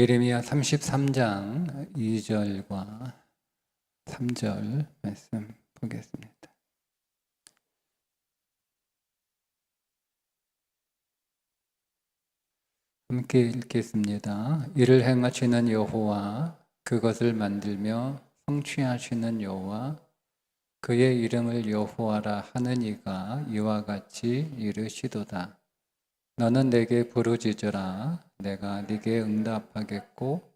예레미야 33장 2절과 3절 말씀 보겠습니다. 함께 읽겠습니다. 이를 행하시는 여호와, 그것을 만들며 성취하시는 여호와, 그의 이름을 여호와라 하는 이가 이와 같이 이르시도다. 너는 내게 부르짖으라. 내가 네게 응답하겠고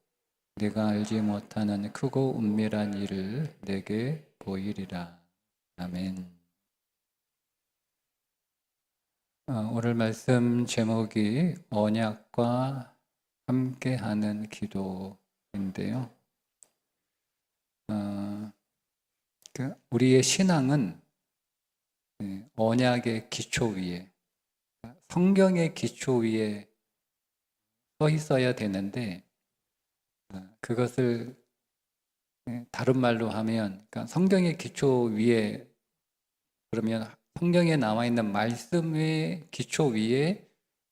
네가 알지 못하는 크고 은밀한 일을 내게 보이리라. 아멘. 오늘 말씀 제목이 언약과 함께하는 기도인데요. 우리의 신앙은 언약의 기초 위에, 성경의 기초 위에 서 있어야 되는데, 그것을 다른 말로 하면, 그러니까 성경의 기초 위에, 그러면 성경에 나와 있는 말씀의 기초 위에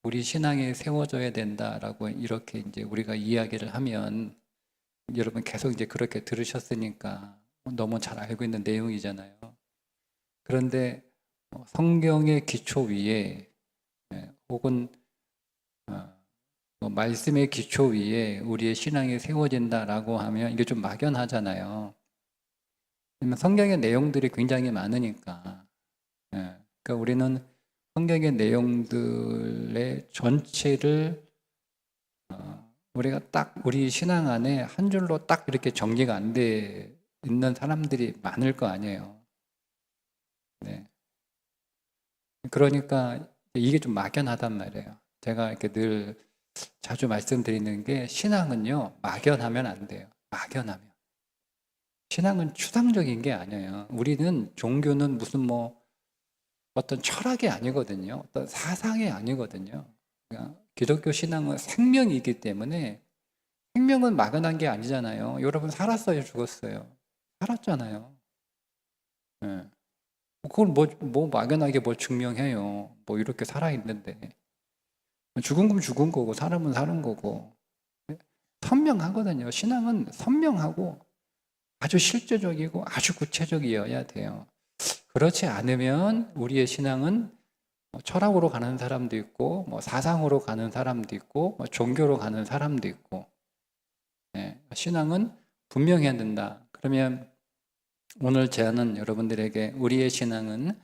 우리 신앙이 세워져야 된다라고 이렇게 이제 우리가 이야기를 하면, 여러분 계속 이제 그렇게 들으셨으니까 너무 잘 알고 있는 내용이잖아요. 그런데 성경의 기초 위에 혹은 말씀의 기초 위에 우리의 신앙이 세워진다라고 하면 이게 좀 막연하잖아요. 성경의 내용들이 굉장히 많으니까. 그러니까 우리는 성경의 내용들의 전체를 우리가 딱 우리 신앙 안에 한 줄로 딱 이렇게 정리가 안 돼 있는 사람들이 많을 거 아니에요. 네. 그러니까 이게 좀 막연하단 말이에요. 제가 이렇게 늘 자주 말씀드리는 게, 신앙은요, 막연하면 안 돼요. 막연하면. 신앙은 추상적인 게 아니에요. 우리는 종교는 무슨 어떤 철학이 아니거든요. 어떤 사상이 아니거든요. 그러니까 기독교 신앙은 생명이기 때문에, 생명은 막연한 게 아니잖아요. 여러분 살았어요, 죽었어요? 살았잖아요. 네. 그걸 막연하게 뭘 증명해요. 이렇게 살아있는데. 죽은 건 죽은 거고, 사람은 사는 거고. 선명하거든요. 신앙은 선명하고 아주 실제적이고 아주 구체적이어야 돼요. 그렇지 않으면 우리의 신앙은 철학으로 가는 사람도 있고, 사상으로 가는 사람도 있고, 종교로 가는 사람도 있고. 신앙은 분명해야 된다. 그러면 오늘 제안은 여러분들에게 우리의 신앙은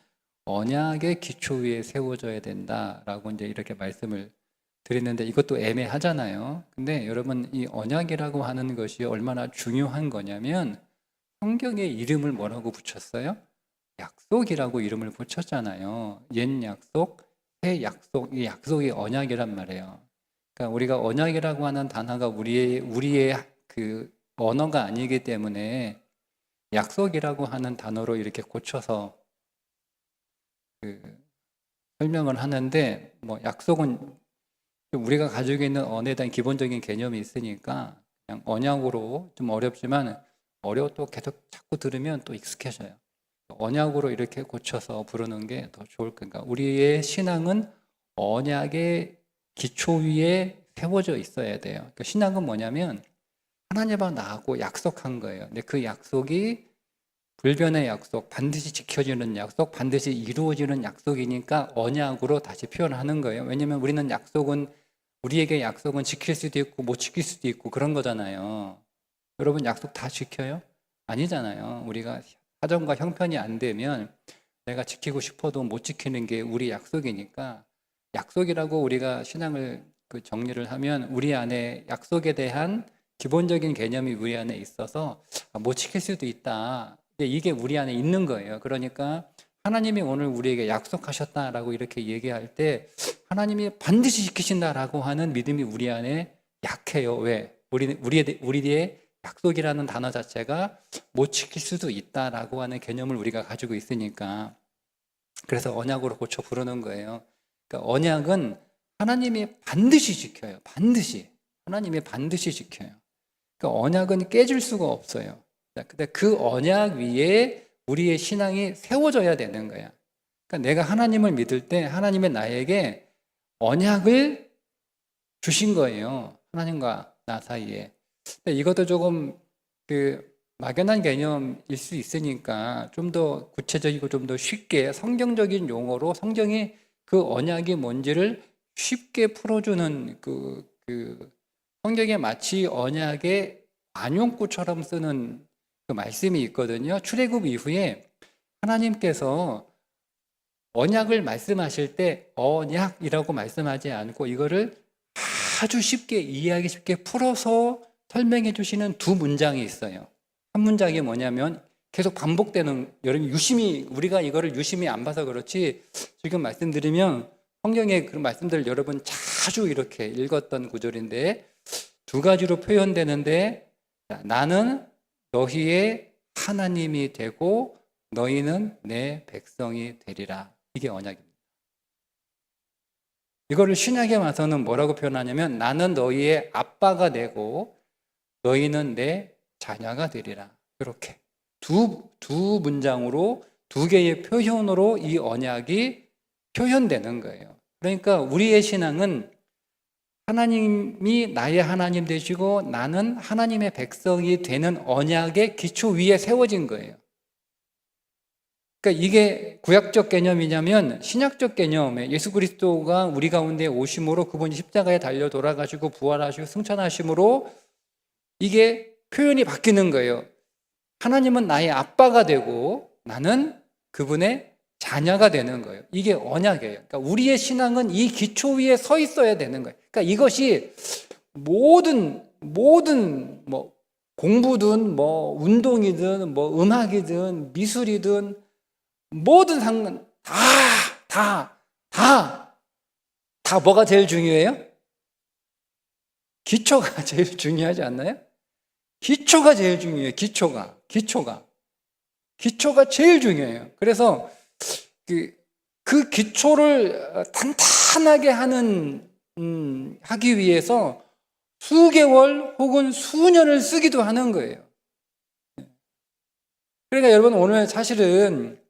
언약의 기초 위에 세워져야 된다라고 이제 이렇게 말씀을 드리는데, 이것도 애매하잖아요. 근데 여러분, 이 언약이라고 하는 것이 얼마나 중요한 거냐면, 성경에 이름을 뭐라고 붙였어요? 약속이라고 이름을 붙였잖아요. 옛 약속, 새 약속, 이 약속이 언약이란 말이에요. 그러니까 우리가 언약이라고 하는 단어가 우리의 그 언어가 아니기 때문에 약속이라고 하는 단어로 이렇게 고쳐서 설명을 하는데, 약속은 우리가 가지고 있는 언어에 대한 기본적인 개념이 있으니까 그냥 언약으로, 좀 어렵지만 어려워도 계속 자꾸 들으면 또 익숙해져요. 언약으로 이렇게 고쳐서 부르는 게 더 좋을 거니까, 우리의 신앙은 언약의 기초 위에 세워져 있어야 돼요. 그러니까 신앙은 뭐냐면 하나님과 나하고 약속한 거예요. 근데 그 약속이 불변의 약속, 반드시 지켜지는 약속, 반드시 이루어지는 약속이니까 언약으로 다시 표현하는 거예요. 왜냐하면 우리에게 약속은 지킬 수도 있고 못 지킬 수도 있고 그런 거잖아요. 여러분 약속 다 지켜요? 아니잖아요. 우리가 사정과 형편이 안 되면 내가 지키고 싶어도 못 지키는 게 우리 약속이니까, 약속이라고 우리가 신앙을 정리를 하면 우리 안에 약속에 대한 기본적인 개념이 우리 안에 있어서 못 지킬 수도 있다. 이게 우리 안에 있는 거예요. 그러니까 하나님이 오늘 우리에게 약속하셨다라고 이렇게 얘기할 때 하나님이 반드시 지키신다라고 하는 믿음이 우리 안에 약해요. 왜? 우리의 약속이라는 단어 자체가 못 지킬 수도 있다라고 하는 개념을 우리가 가지고 있으니까, 그래서 언약으로 고쳐 부르는 거예요. 그러니까 언약은 하나님이 반드시 지켜요. 반드시. 하나님이 반드시 지켜요. 그러니까 언약은 깨질 수가 없어요. 근데 그 언약 위에 우리의 신앙이 세워져야 되는 거야. 그러니까 내가 하나님을 믿을 때 하나님의 나에게 언약을 주신 거예요. 하나님과 나 사이에. 근데 이것도 조금 막연한 개념일 수 있으니까 좀 더 구체적이고 좀 더 쉽게 성경적인 용어로 성경이 그 언약이 뭔지를 쉽게 풀어주는 성경에 마치 언약의 관용구처럼 쓰는 그 말씀이 있거든요. 출애굽 이후에 하나님께서 언약을 말씀하실 때 언약이라고 말씀하지 않고 이거를 아주 쉽게 이해하기 쉽게 풀어서 설명해 주시는 두 문장이 있어요. 한 문장이 뭐냐면 계속 반복되는, 여러분 우리가 이거를 유심히 안 봐서 그렇지 지금 말씀드리면 성경의 그런 말씀들을 여러분 자주 이렇게 읽었던 구절인데 두 가지로 표현되는데, 나는 너희의 하나님이 되고 너희는 내 백성이 되리라. 이게 언약입니다. 이거를 신약에 와서는 뭐라고 표현하냐면 나는 너희의 아빠가 되고 너희는 내 자녀가 되리라. 이렇게 두 문장으로 두 개의 표현으로 이 언약이 표현되는 거예요. 그러니까 우리의 신앙은 하나님이 나의 하나님 되시고 나는 하나님의 백성이 되는 언약의 기초 위에 세워진 거예요. 그러니까 이게 구약적 개념이냐면 신약적 개념에 예수 그리스도가 우리 가운데 오심으로 그분이 십자가에 달려 돌아가시고 부활하시고 승천하심으로 이게 표현이 바뀌는 거예요. 하나님은 나의 아빠가 되고 나는 그분의 자녀가 되는 거예요. 이게 언약이에요. 그러니까 우리의 신앙은 이 기초 위에 서 있어야 되는 거예요. 그러니까 이것이 모든 뭐 공부든 뭐 운동이든 뭐 음악이든 미술이든 모든 상관 다 뭐가 제일 중요해요? 기초가 제일 중요하지 않나요? 기초가 제일 중요해요. 기초가 제일 중요해요. 그래서 그 기초를 탄탄하게 하기 위해서 수개월 혹은 수년을 쓰기도 하는 거예요. 그러니까 여러분 오늘 사실은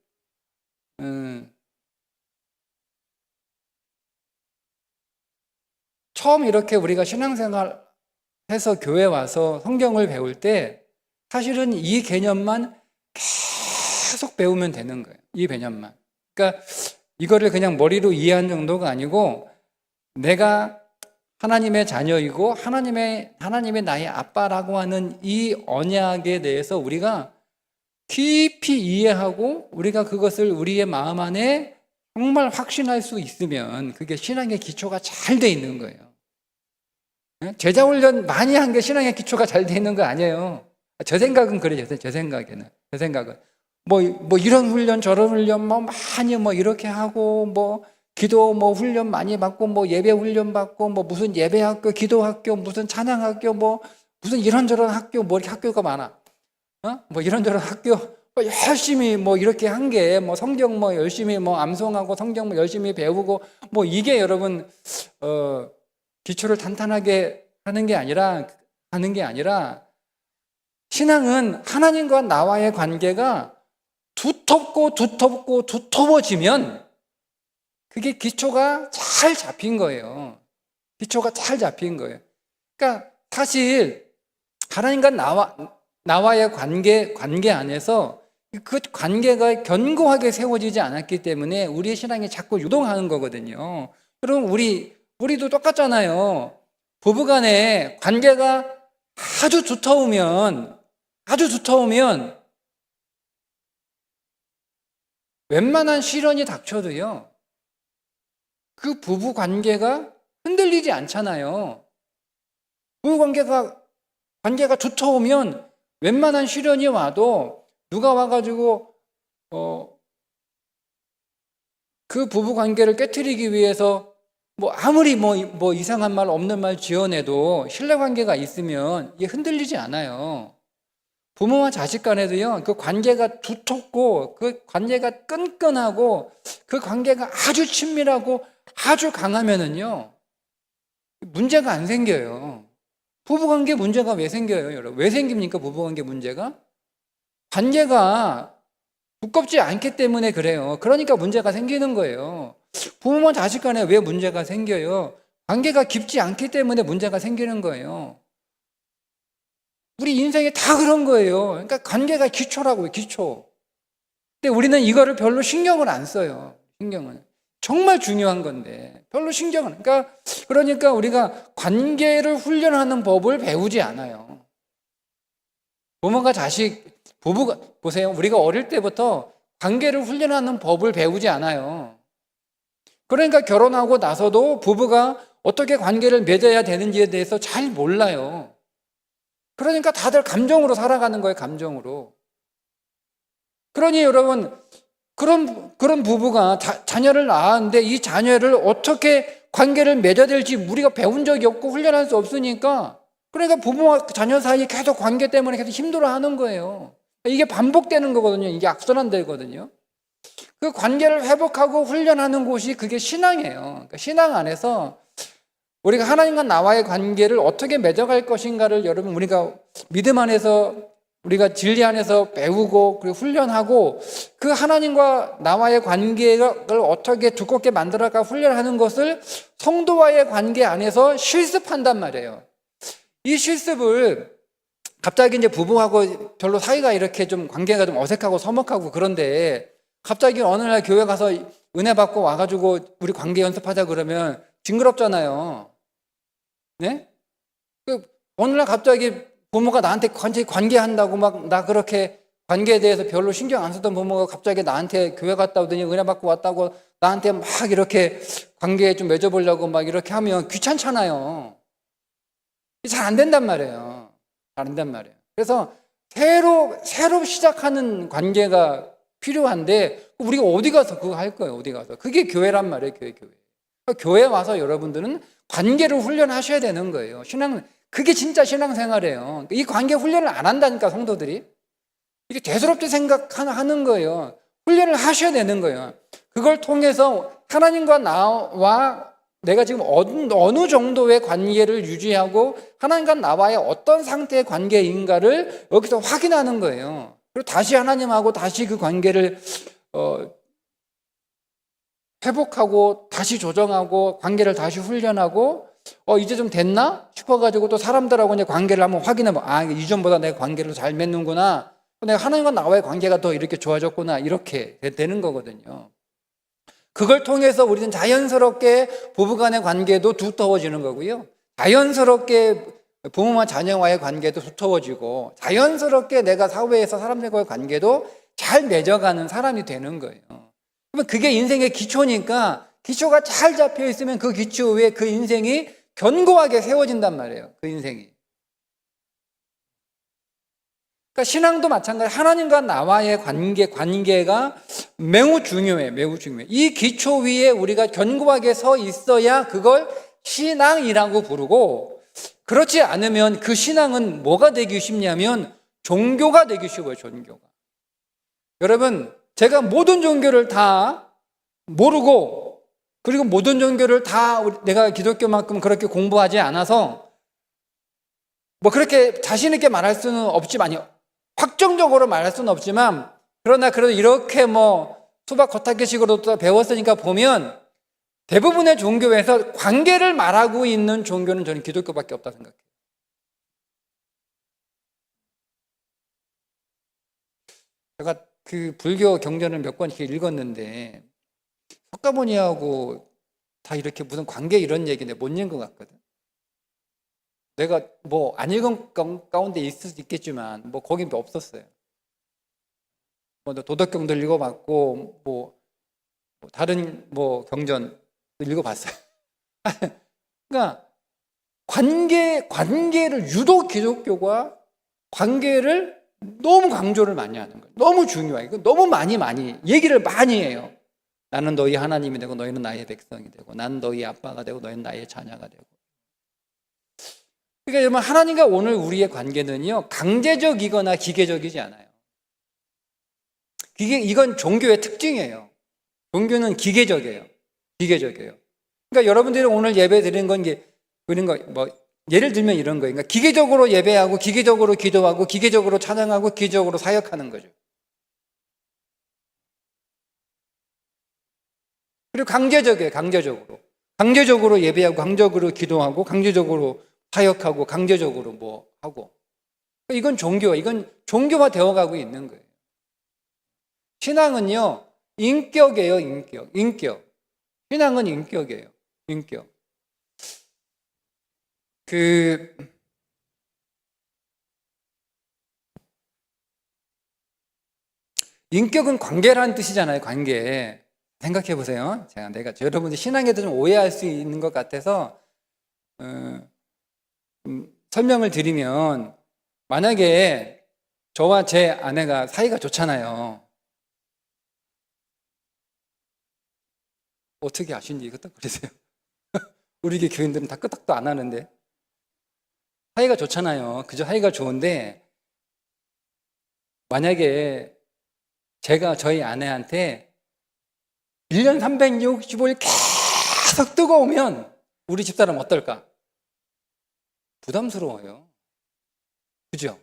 처음 이렇게 우리가 신앙생활 해서 교회 와서 성경을 배울 때 사실은 이 개념만 계속 배우면 되는 거예요. 이 개념만. 그러니까 이거를 그냥 머리로 이해한 정도가 아니고 내가 하나님의 자녀이고 하나님의 나의 아빠라고 하는 이 언약에 대해서 우리가 깊이 이해하고 우리가 그것을 우리의 마음 안에 정말 확신할 수 있으면 그게 신앙의 기초가 잘 돼 있는 거예요. 제자 훈련 많이 한 게 신앙의 기초가 잘 돼 있는 거 아니에요. 제 생각은 그래요. 제 생각은 뭐 이런 훈련 저런 훈련 뭐 많이 뭐 이렇게 하고 뭐 기도 뭐 훈련 많이 받고 뭐 예배 훈련 받고 뭐 무슨 예배학교 기도학교 무슨 찬양학교 뭐 무슨 이런저런 학교 뭐 이렇게 학교가 많아. 뭐 이런저런 학교 뭐 열심히 뭐 이렇게 한 게 뭐 성경 뭐 열심히 뭐 암송하고 성경 뭐 열심히 배우고 뭐 이게 여러분 기초를 탄탄하게 하는 게 아니라 신앙은 하나님과 나와의 관계가 두터워지면 그게 기초가 잘 잡힌 거예요. 그러니까 사실 하나님과 나와의 관계 안에서 그 관계가 견고하게 세워지지 않았기 때문에 우리의 신앙이 자꾸 유동하는 거거든요. 그럼 우리도 똑같잖아요. 부부간에 관계가 아주 두터우면 웬만한 시련이 닥쳐도요, 그 부부 관계가 흔들리지 않잖아요. 부부 관계가 두터우면 웬만한 시련이 와도 누가 와가지고 그 부부 관계를 깨트리기 위해서 뭐 아무리 뭐 이상한 말 없는 말 지어내도 신뢰 관계가 있으면 이게 흔들리지 않아요. 부모와 자식 간에도요, 그 관계가 두텁고 그 관계가 끈끈하고 그 관계가 아주 친밀하고 아주 강하면은요 문제가 안 생겨요. 부부관계 문제가 왜 생겨요, 여러분? 왜 생깁니까, 부부관계 문제가? 관계가 두껍지 않기 때문에 그래요. 그러니까 문제가 생기는 거예요. 부모와 자식 간에 왜 문제가 생겨요? 관계가 깊지 않기 때문에 문제가 생기는 거예요. 우리 인생이 다 그런 거예요. 그러니까 관계가 기초라고요, 기초. 근데 우리는 이거를 별로 신경을 안 써요. 신경을. 정말 중요한 건데 별로 신경을. 그러니까 우리가 관계를 훈련하는 법을 배우지 않아요. 부모가 자식, 부부가 보세요. 우리가 어릴 때부터 관계를 훈련하는 법을 배우지 않아요. 그러니까 결혼하고 나서도 부부가 어떻게 관계를 맺어야 되는지에 대해서 잘 몰라요. 그러니까 다들 감정으로 살아가는 거예요, 감정으로. 그러니 여러분, 그런 부부가 자녀를 낳았는데 이 자녀를 어떻게 관계를 맺어야 될지 우리가 배운 적이 없고 훈련할 수 없으니까, 그러니까 부모와 자녀 사이 계속 관계 때문에 계속 힘들어하는 거예요. 이게 반복되는 거거든요. 이게 악순환되거든요. 그 관계를 회복하고 훈련하는 곳이 그게 신앙이에요. 그러니까 신앙 안에서 우리가 하나님과 나와의 관계를 어떻게 맺어갈 것인가를 여러분 우리가 믿음 안에서 우리가 진리 안에서 배우고 그리고 훈련하고 그 하나님과 나와의 관계를 어떻게 두껍게 만들어가 훈련하는 것을 성도와의 관계 안에서 실습한단 말이에요. 이 실습을 갑자기 이제 부부하고 별로 사이가 이렇게 좀 관계가 좀 어색하고 서먹하고 그런데 갑자기 어느 날 교회 가서 은혜 받고 와가지고 우리 관계 연습하자 그러면 징그럽잖아요. 네? 어느 날 갑자기 부모가 나한테 관계한다고 막 나 그렇게 관계에 대해서 별로 신경 안 쓰던 부모가 갑자기 나한테 교회 갔다 오더니 은혜 받고 왔다고 나한테 막 이렇게 관계에 좀 맺어보려고 막 이렇게 하면 귀찮잖아요. 잘 안 된단 말이에요. 잘 안 된단 말이에요. 그래서 새로 시작하는 관계가 필요한데 우리가 어디 가서 그거 할 거예요. 어디 가서. 그게 교회란 말이에요. 교회. 교회 와서 여러분들은 관계를 훈련하셔야 되는 거예요. 그게 진짜 신앙생활이에요. 이 관계 훈련을 안 한다니까 성도들이. 이게 대수롭게 생각하는 거예요. 훈련을 하셔야 되는 거예요. 그걸 통해서 하나님과 나와 내가 지금 어느 정도의 관계를 유지하고 하나님과 나와의 어떤 상태의 관계인가를 여기서 확인하는 거예요. 그리고 다시 하나님하고 다시 그 관계를 회복하고 다시 조정하고 관계를 다시 훈련하고 이제 좀 됐나 싶어가지고 또 사람들하고 이제 관계를 한번 확인해봐. 이전보다 내가 관계를 잘 맺는구나. 내가 하나님과 나와의 관계가 더 이렇게 좋아졌구나. 이렇게 되는 거거든요. 그걸 통해서 우리는 자연스럽게 부부간의 관계도 두터워지는 거고요. 자연스럽게 부모와 자녀와의 관계도 두터워지고 자연스럽게 내가 사회에서 사람들과의 관계도 잘 맺어가는 사람이 되는 거예요. 그러면 그게 인생의 기초니까 기초가 잘 잡혀 있으면 그 기초 위에 그 인생이 견고하게 세워진단 말이에요. 그 인생이. 그러니까 신앙도 마찬가지. 하나님과 나와의 관계가 매우 중요해. 매우 중요해. 이 기초 위에 우리가 견고하게 서 있어야 그걸 신앙이라고 부르고, 그렇지 않으면 그 신앙은 뭐가 되기 쉽냐면 종교가 되기 쉬워요. 종교가. 여러분, 제가 모든 종교를 다 모르고 그리고 모든 종교를 다 내가 기독교만큼 그렇게 공부하지 않아서 뭐 그렇게 자신 있게 말할 수는 없지만요. 확정적으로 말할 수는 없지만 그러나 그래도 이렇게 뭐 수박 겉핥기식으로 또 배웠으니까 보면 대부분의 종교에서 관계를 말하고 있는 종교는 저는 기독교밖에 없다 생각해요. 제가 그 불교 경전을 몇 권 이렇게 읽었는데 석가모니하고 다 이렇게 무슨 관계 이런 얘기인데 못 읽은 것 같거든. 내가 뭐 안 읽은 가운데 있을 수 있겠지만 뭐 거기 없었어요. 뭐 도덕경도 읽어봤고 뭐 다른 뭐 경전 읽어봤어요. 그러니까 관계를 유독 기독교가 관계를 너무 강조를 많이 하는 거예요. 너무 중요해요. 너무 많이 얘기를 많이 해요. 나는 너희 하나님이 되고 너희는 나의 백성이 되고 나는 너희 아빠가 되고 너희는 나의 자녀가 되고. 그러니까 여러분, 하나님과 오늘 우리의 관계는요 강제적이거나 기계적이지 않아요. 이건 종교의 특징이에요. 종교는 기계적이에요. 그러니까 여러분들이 오늘 예배 드리는 건 그런 거 뭐 예를 들면 이런 거예요. 그러니까 기계적으로 예배하고 기계적으로 기도하고 기계적으로 찬양하고 기계적으로 사역하는 거죠. 그리고 강제적이에요. 강제적으로 예배하고 강제적으로 기도하고 강제적으로 사역하고 강제적으로 뭐 하고. 이건 종교화 되어가고 있는 거예요. 신앙은요, 인격이에요, 인격. 신앙은 인격이에요, 인격. 인격은 관계라는 뜻이잖아요, 관계. 생각해 보세요. 여러분들 신앙에 대해서 좀 오해할 수 있는 것 같아서, 설명을 드리면, 만약에 저와 제 아내가 사이가 좋잖아요. 어떻게 아시는지 끄떡거리세요? 우리 게 교인들은 다 끄떡도 안 하는데. 사이가 좋잖아요. 그저 사이가 좋은데, 만약에 제가 저희 아내한테 1년 365일 계속 뜨거우면 우리 집사람 어떨까? 부담스러워요. 그죠?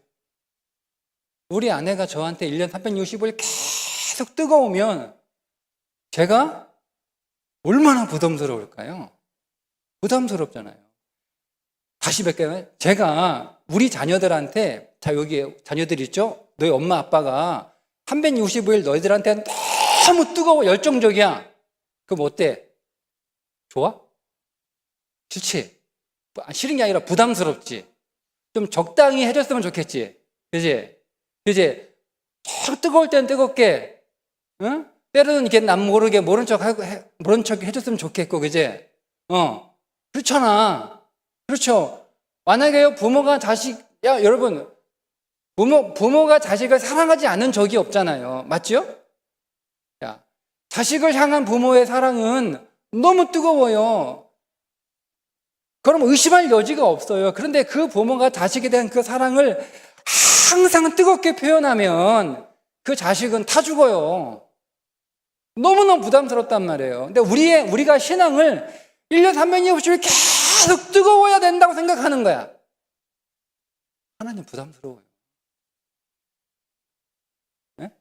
우리 아내가 저한테 1년 365일 계속 뜨거우면 제가 얼마나 부담스러울까요? 부담스럽잖아요. 다시 뵐게요. 제가 우리 자녀들한테, 자, 여기 자녀들 있죠? 너희 엄마 아빠가 365일 너희들한테 너무 뜨거워 열정적이야. 그럼 어때? 좋아? 싫지? 싫은 게 아니라 부담스럽지? 좀 적당히 해줬으면 좋겠지? 그지? 그지? 쭉 뜨거울 땐 뜨겁게, 응? 때로는 이렇게 남 모르게 모른 척 해줬으면 좋겠고, 그지? 그렇잖아. 그렇죠. 만약에 부모가 여러분, 부모가 자식을 사랑하지 않은 적이 없잖아요. 맞죠? 야, 자식을 향한 부모의 사랑은 너무 뜨거워요. 그럼 의심할 여지가 없어요. 그런데 그 부모가 자식에 대한 그 사랑을 항상 뜨겁게 표현하면 그 자식은 타 죽어요. 너무너무 부담스럽단 말이에요. 근데 우리가 신앙을 1년 365일 계속 뜨거워야 된다고 생각하는 거야. 하나님 부담스러워요. 네?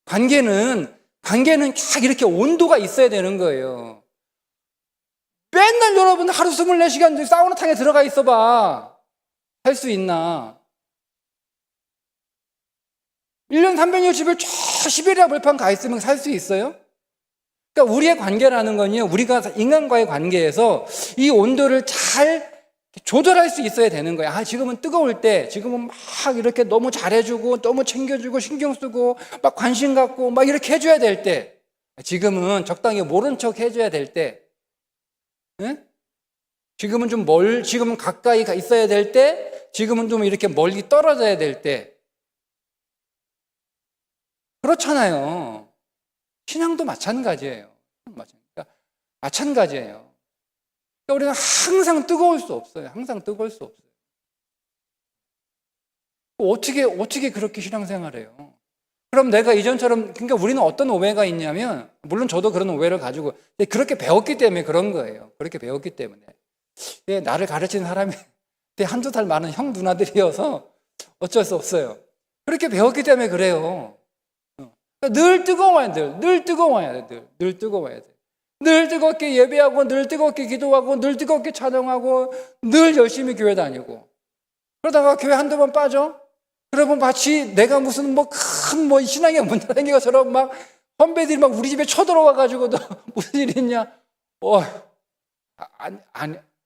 관계는 딱 이렇게 온도가 있어야 되는 거예요. 맨날 여러분 하루 24시간 사우나탕에 들어가 있어봐. 할 수 있나? 1년 360일 쫙 시베리아 벌판 가 있으면 살 수 있어요? 그러니까 우리의 관계라는 건요, 우리가 인간과의 관계에서 이 온도를 잘 조절할 수 있어야 되는 거야. 지금은 뜨거울 때, 지금은 막 이렇게 너무 잘해주고, 너무 챙겨주고, 신경 쓰고, 막 관심 갖고, 막 이렇게 해줘야 될 때, 지금은 적당히 모른 척 해줘야 될 때, 응? 지금은 가까이 있어야 될 때, 지금은 좀 이렇게 멀리 떨어져야 될 때. 그렇잖아요. 신앙도 마찬가지예요. 마찬가지예요. 그러니까 우리는 항상 뜨거울 수 없어요. 항상 뜨거울 수 없어요. 어떻게 그렇게 신앙생활해요? 그럼 내가 이전처럼, 그러니까 우리는 어떤 오해가 있냐면, 물론 저도 그런 오해를 가지고, 그렇게 배웠기 때문에 그런 거예요. 그렇게 배웠기 때문에. 나를 가르친 사람이 한두 살 많은 형 누나들이어서 어쩔 수 없어요. 그렇게 배웠기 때문에 그래요. 늘 뜨거워야 돼. 늘 뜨거워야 돼. 늘 뜨거워야 돼. 늘 뜨겁게 예배하고, 늘 뜨겁게 기도하고, 늘 뜨겁게 찬양하고, 늘 열심히 교회 다니고. 그러다가 교회 한두 번 빠져? 그러면 마치 내가 무슨 큰 신앙의 문화생긴 것처럼 막 선배들이 막 우리 집에 쳐들어와가지고 너 무슨 일 있냐?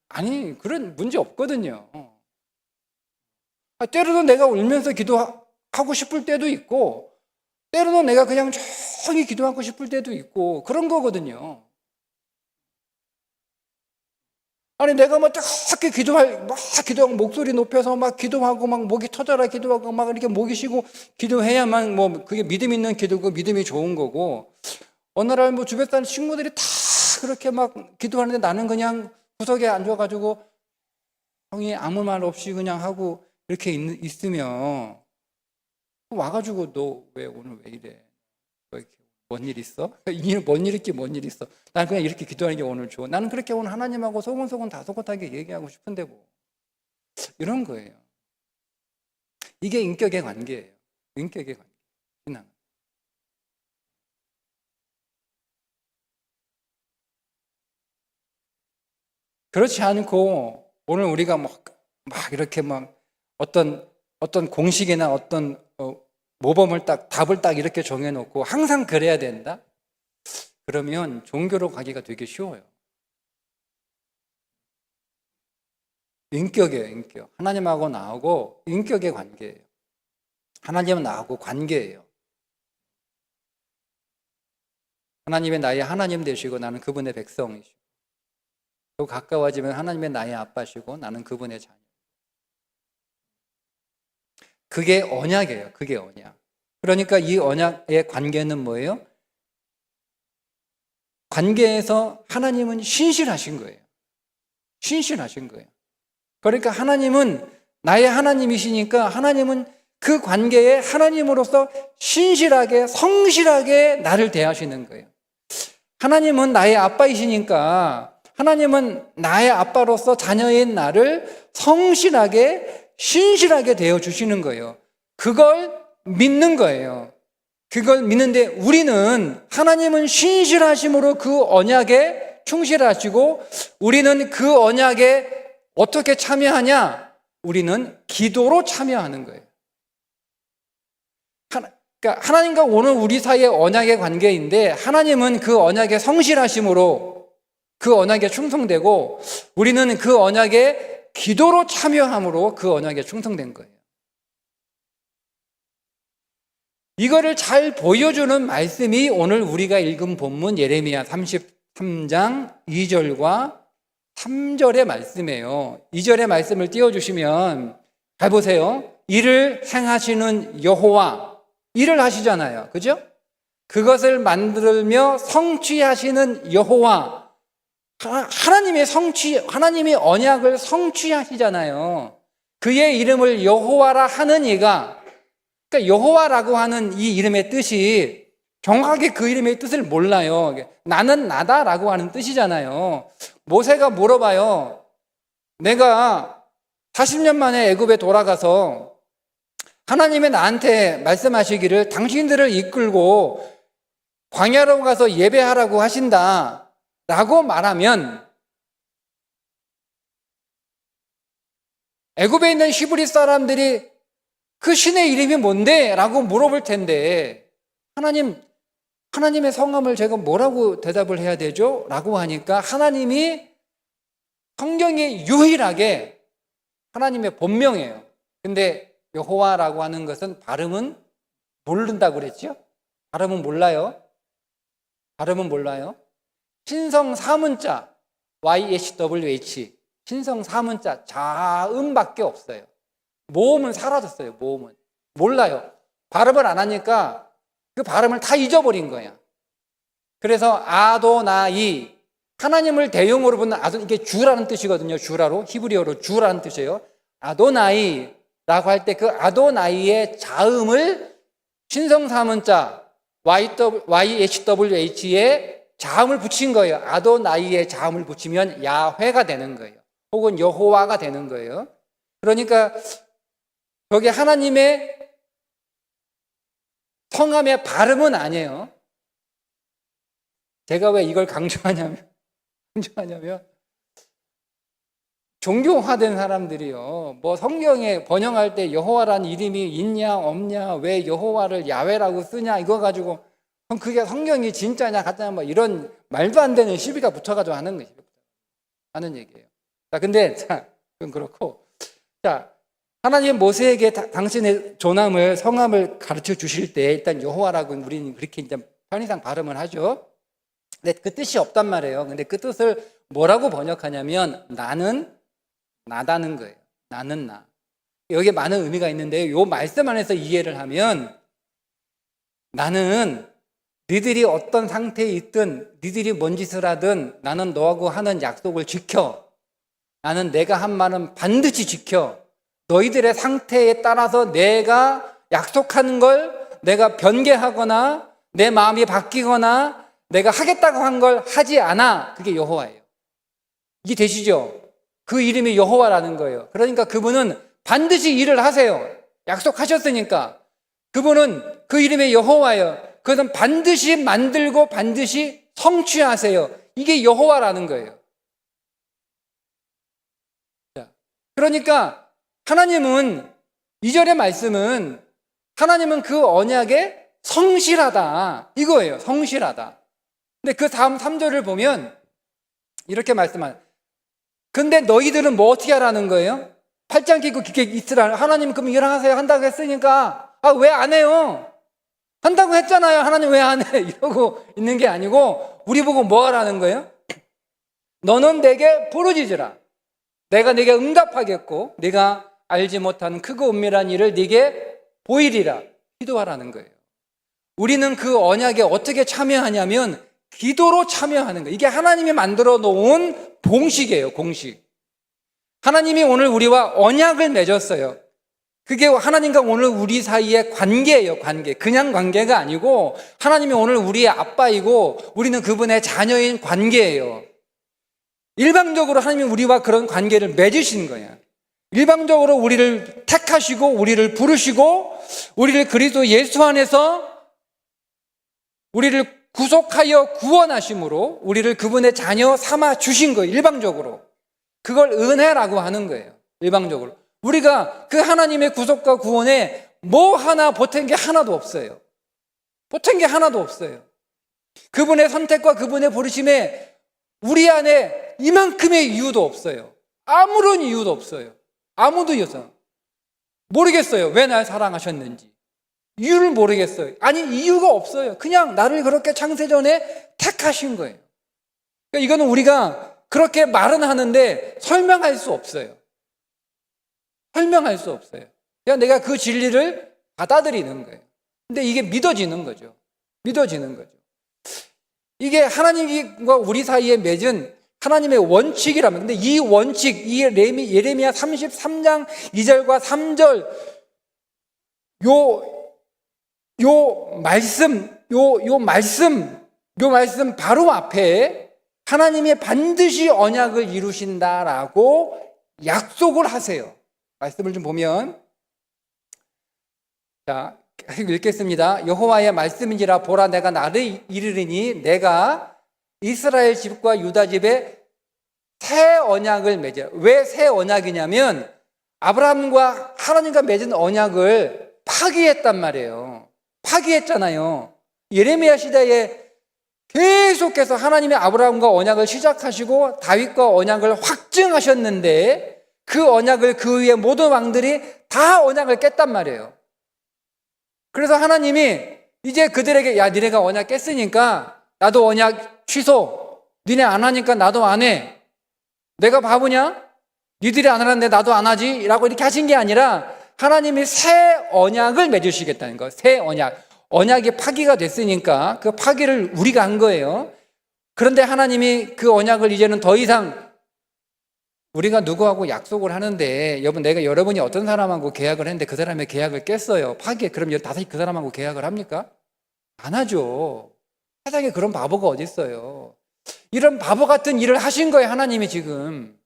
아니, 그런 문제 없거든요. 때로는 내가 울면서 기도하고 싶을 때도 있고, 때로는 내가 그냥 조용히 기도하고 싶을 때도 있고, 그런 거거든요. 아니, 내가 뜨겁게 기도하고, 목소리 높여서 막 기도하고, 막 목이 터져라 기도하고, 막 이렇게 목이 쉬고 기도해야만 그게 믿음 있는 기도고, 믿음이 좋은 거고, 어느 날 주변 사는 친구들이 다 그렇게 막 기도하는데 나는 그냥 구석에 앉아가지고, 형이 아무 말 없이 그냥 하고, 이렇게 있으면, 와가지고 너 오늘 왜 이래? 뭔 일 있어? 뭔 일 있기 뭔 일 있어? 난 그냥 이렇게 기도하는 게 오늘 좋아. 나는 그렇게 오늘 하나님하고 소곤소곤 다소곳하게 얘기하고 싶은데 이런 거예요. 이게 인격의 관계예요. 인격의 관계. 신앙. 그렇지 않고 오늘 우리가 막 이렇게 어떤 어떤 공식이나 어떤 모범을 답을 딱 이렇게 정해놓고 항상 그래야 된다? 그러면 종교로 가기가 되게 쉬워요. 인격이에요, 인격. 하나님하고 나하고 인격의 관계예요. 하나님은 나하고 관계예요. 하나님의 나의 하나님 되시고 나는 그분의 백성이시고, 또 가까워지면 하나님의 나의 아빠시고 나는 그분의 자녀. 그게 언약이에요. 그게 언약. 그러니까 이 언약의 관계는 뭐예요? 관계에서 하나님은 신실하신 거예요. 신실하신 거예요. 그러니까 하나님은 나의 하나님이시니까 하나님은 그 관계에 하나님으로서 신실하게 성실하게 나를 대하시는 거예요. 하나님은 나의 아빠이시니까 하나님은 나의 아빠로서 자녀인 나를 성실하게 신실하게 대해주시는 거예요. 그걸 믿는 거예요. 그걸 믿는데 우리는 하나님은 신실하심으로 그 언약에 충실하시고 우리는 그 언약에 어떻게 참여하냐? 우리는 기도로 참여하는 거예요. 그러니까 하나님과 오늘 우리 사이의 언약의 관계인데 하나님은 그 언약에 성실하심으로 그 언약에 충성되고 우리는 그 언약에 기도로 참여함으로 그 언약에 충성된 거예요. 이거를 잘 보여주는 말씀이 오늘 우리가 읽은 본문 예레미야 33장 2절과 3절의 말씀이에요. 2절의 말씀을 띄워주시면 잘 보세요. 이를 행하시는 여호와, 일을 하시잖아요. 그죠? 그것을 만들며 성취하시는 여호와, 하나님이 언약을 성취하시잖아요. 그의 이름을 여호와라 하는 이가, 그러니까 여호와라고 하는 이 이름의 뜻이 정확하게 그 이름의 뜻을 몰라요. 나는 나다라고 하는 뜻이잖아요. 모세가 물어봐요. 내가 40년 만에 애굽에 돌아가서 하나님이 나한테 말씀하시기를 당신들을 이끌고 광야로 가서 예배하라고 하신다 라고 말하면 애굽에 있는 히브리 사람들이 그 신의 이름이 뭔데? 라고 물어볼 텐데 하나님의 성함을 제가 뭐라고 대답을 해야 되죠? 라고 하니까 하나님이 성경에 유일하게 하나님의 본명이에요. 근데 여호와라고 하는 것은 발음은 모른다고 그랬죠? 발음은 몰라요. 발음은 몰라요. 신성 사문자 YHWH 신성 사문자 자음밖에 없어요. 모음은 사라졌어요. 모음은 몰라요. 발음을 안 하니까 그 발음을 다 잊어버린 거야. 그래서 아도나이, 하나님을 대용어로 부르는 이게 주라는 뜻이거든요. 주라로, 히브리어로 주라는 뜻이에요. 아도나이라고 할 때 그 아도나이의 자음을 신성사문자 YHWH에 자음을 붙인 거예요. 아도나이의 자음을 붙이면 야훼가 되는 거예요. 혹은 여호와가 되는 거예요. 그러니까 저게 하나님의 성함의 발음은 아니에요. 제가 왜 이걸 강조하냐면 종교화된 사람들이요. 뭐 성경에 번역할 때 여호와라는 이름이 있냐 없냐, 왜 여호와를 야훼라고 쓰냐 이거 가지고 그게 성경이 진짜냐 가짜냐 뭐 이런 말도 안 되는 시비가 붙어가지고 하는 얘기예요. 자, 근데 그건 그렇고, 자, 하나님 모세에게 당신의 조남을 성함을 가르쳐 주실 때 일단 여호와라고 우리는 그렇게 이제 편의상 발음을 하죠. 근데 그 뜻이 없단 말이에요. 근데 그 뜻을 뭐라고 번역하냐면 나는 나다는 거예요. 나는 나. 여기에 많은 의미가 있는데 이 말씀 안에서 이해를 하면 나는 니들이 어떤 상태에 있든 니들이 뭔 짓을 하든 나는 너하고 하는 약속을 지켜. 나는 내가 한 말은 반드시 지켜. 너희들의 상태에 따라서 내가 약속하는 걸 내가 변개하거나 내 마음이 바뀌거나 내가 하겠다고 한 걸 하지 않아. 그게 여호와예요. 이게 되시죠? 그 이름이 여호와라는 거예요. 그러니까 그분은 반드시 일을 하세요. 약속하셨으니까. 그분은 그 이름이 여호와예요. 그것은 반드시 만들고 반드시 성취하세요. 이게 여호와라는 거예요. 자, 그러니까 하나님은 2절의 말씀은 하나님은 그 언약에 성실하다 이거예요. 성실하다. 근데 그 다음 3절을 보면 이렇게 말씀하는, 근데 너희들은 뭐 어떻게 하라는 거예요? 팔짱 끼고 깊게 있으라. 하나님 그럼 일하세요 한다고 했으니까 왜 안 해요? 한다고 했잖아요. 하나님 왜 안 해? 이러고 있는 게 아니고 우리 보고 뭐 하라는 거예요? 너는 내게 부르짖으라. 내가 네게 응답하겠고 네가 알지 못한 크고 은밀한 일을 네게 보이리라. 기도하라는 거예요. 우리는 그 언약에 어떻게 참여하냐면 기도로 참여하는 거예요. 이게 하나님이 만들어 놓은 공식이에요. 공식. 하나님이 오늘 우리와 언약을 맺었어요. 그게 하나님과 오늘 우리 사이의 관계예요. 관계. 그냥 관계가 아니고 하나님이 오늘 우리의 아빠이고 우리는 그분의 자녀인 관계예요. 일방적으로 하나님이 우리와 그런 관계를 맺으신 거예요. 일방적으로 우리를 택하시고 우리를 부르시고 우리를 그리스도 예수 안에서 우리를 구속하여 구원하심으로 우리를 그분의 자녀 삼아 주신 거예요. 일방적으로. 그걸 은혜라고 하는 거예요. 일방적으로. 우리가 그 하나님의 구속과 구원에 뭐 하나 보탠 게 하나도 없어요. 보탠 게 하나도 없어요. 그분의 선택과 그분의 부르심에 우리 안에 이만큼의 이유도 없어요. 아무런 이유도 없어요. 아무도 이유도 모르겠어요. 왜 날 사랑하셨는지. 이유를 모르겠어요. 아니 이유가 없어요. 그냥 나를 그렇게 창세전에 택하신 거예요. 그러니까 이거는 우리가 그렇게 말은 하는데 설명할 수 없어요. 설명할 수 없어요. 그냥 내가 그 진리를 받아들이는 거예요. 근데 이게 믿어지는 거죠. 믿어지는 거죠. 이게 하나님과 우리 사이에 맺은 하나님의 원칙이라면, 근데 이 원칙, 이 예레미야 33장 2절과 3절 요 말씀 바로 앞에 하나님이 반드시 언약을 이루신다라고 약속을 하세요. 말씀을 좀 보면, 자, 읽겠습니다. 여호와의 말씀인지라 보라 내가 나를 이르리니 내가 이스라엘 집과 유다 집에 새 언약을 맺어요. 왜 새 언약이냐면 아브라함과 하나님과 맺은 언약을 파기했단 말이에요. 파기했잖아요. 예레미야 시대에 계속해서 하나님이 아브라함과 언약을 시작하시고 다윗과 언약을 확증하셨는데 그 언약을 그 위에 모든 왕들이 다 언약을 깼단 말이에요. 그래서 하나님이 이제 그들에게 야 니네가 언약 깼으니까 나도 언약 취소. 니네 안 하니까 나도 안 해. 내가 바보냐? 니들이 안 하는데 나도 안 하지? 라고 이렇게 하신 게 아니라 하나님이 새 언약을 맺으시겠다는 거예요. 새 언약. 언약이 파기가 됐으니까 그 파기를 우리가 한 거예요. 그런데 하나님이 그 언약을 이제는 더 이상 우리가 누구하고 약속을 하는데 내가 여러분이 어떤 사람하고 계약을 했는데 그 사람의 계약을 깼어요. 파기해. 그럼 다시 그 사람하고 계약을 합니까? 안 하죠. 세상에 그런 바보가 어디 있어요. 이런 바보 같은 일을 하신 거예요. 하나님이 지금.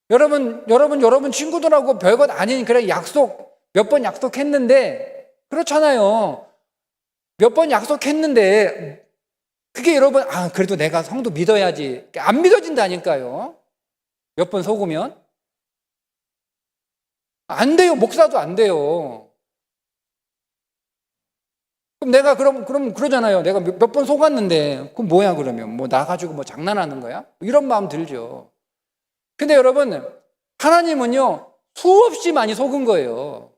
여러분 친구들하고 별것 아닌 그런 약속 몇 번 약속했는데 그렇잖아요. 몇 번 약속했는데 그게 여러분 그래도 내가 성도 믿어야지 안 믿어진다니까요. 몇 번 속으면 안 돼요. 목사도 안 돼요. 그럼 내가 그럼 그러잖아요. 내가 몇 번 속았는데 그럼 뭐야 그러면 뭐 나 가지고 뭐 장난하는 거야? 이런 마음 들죠. 근데 여러분 하나님은요 수없이 많이 속은 거예요.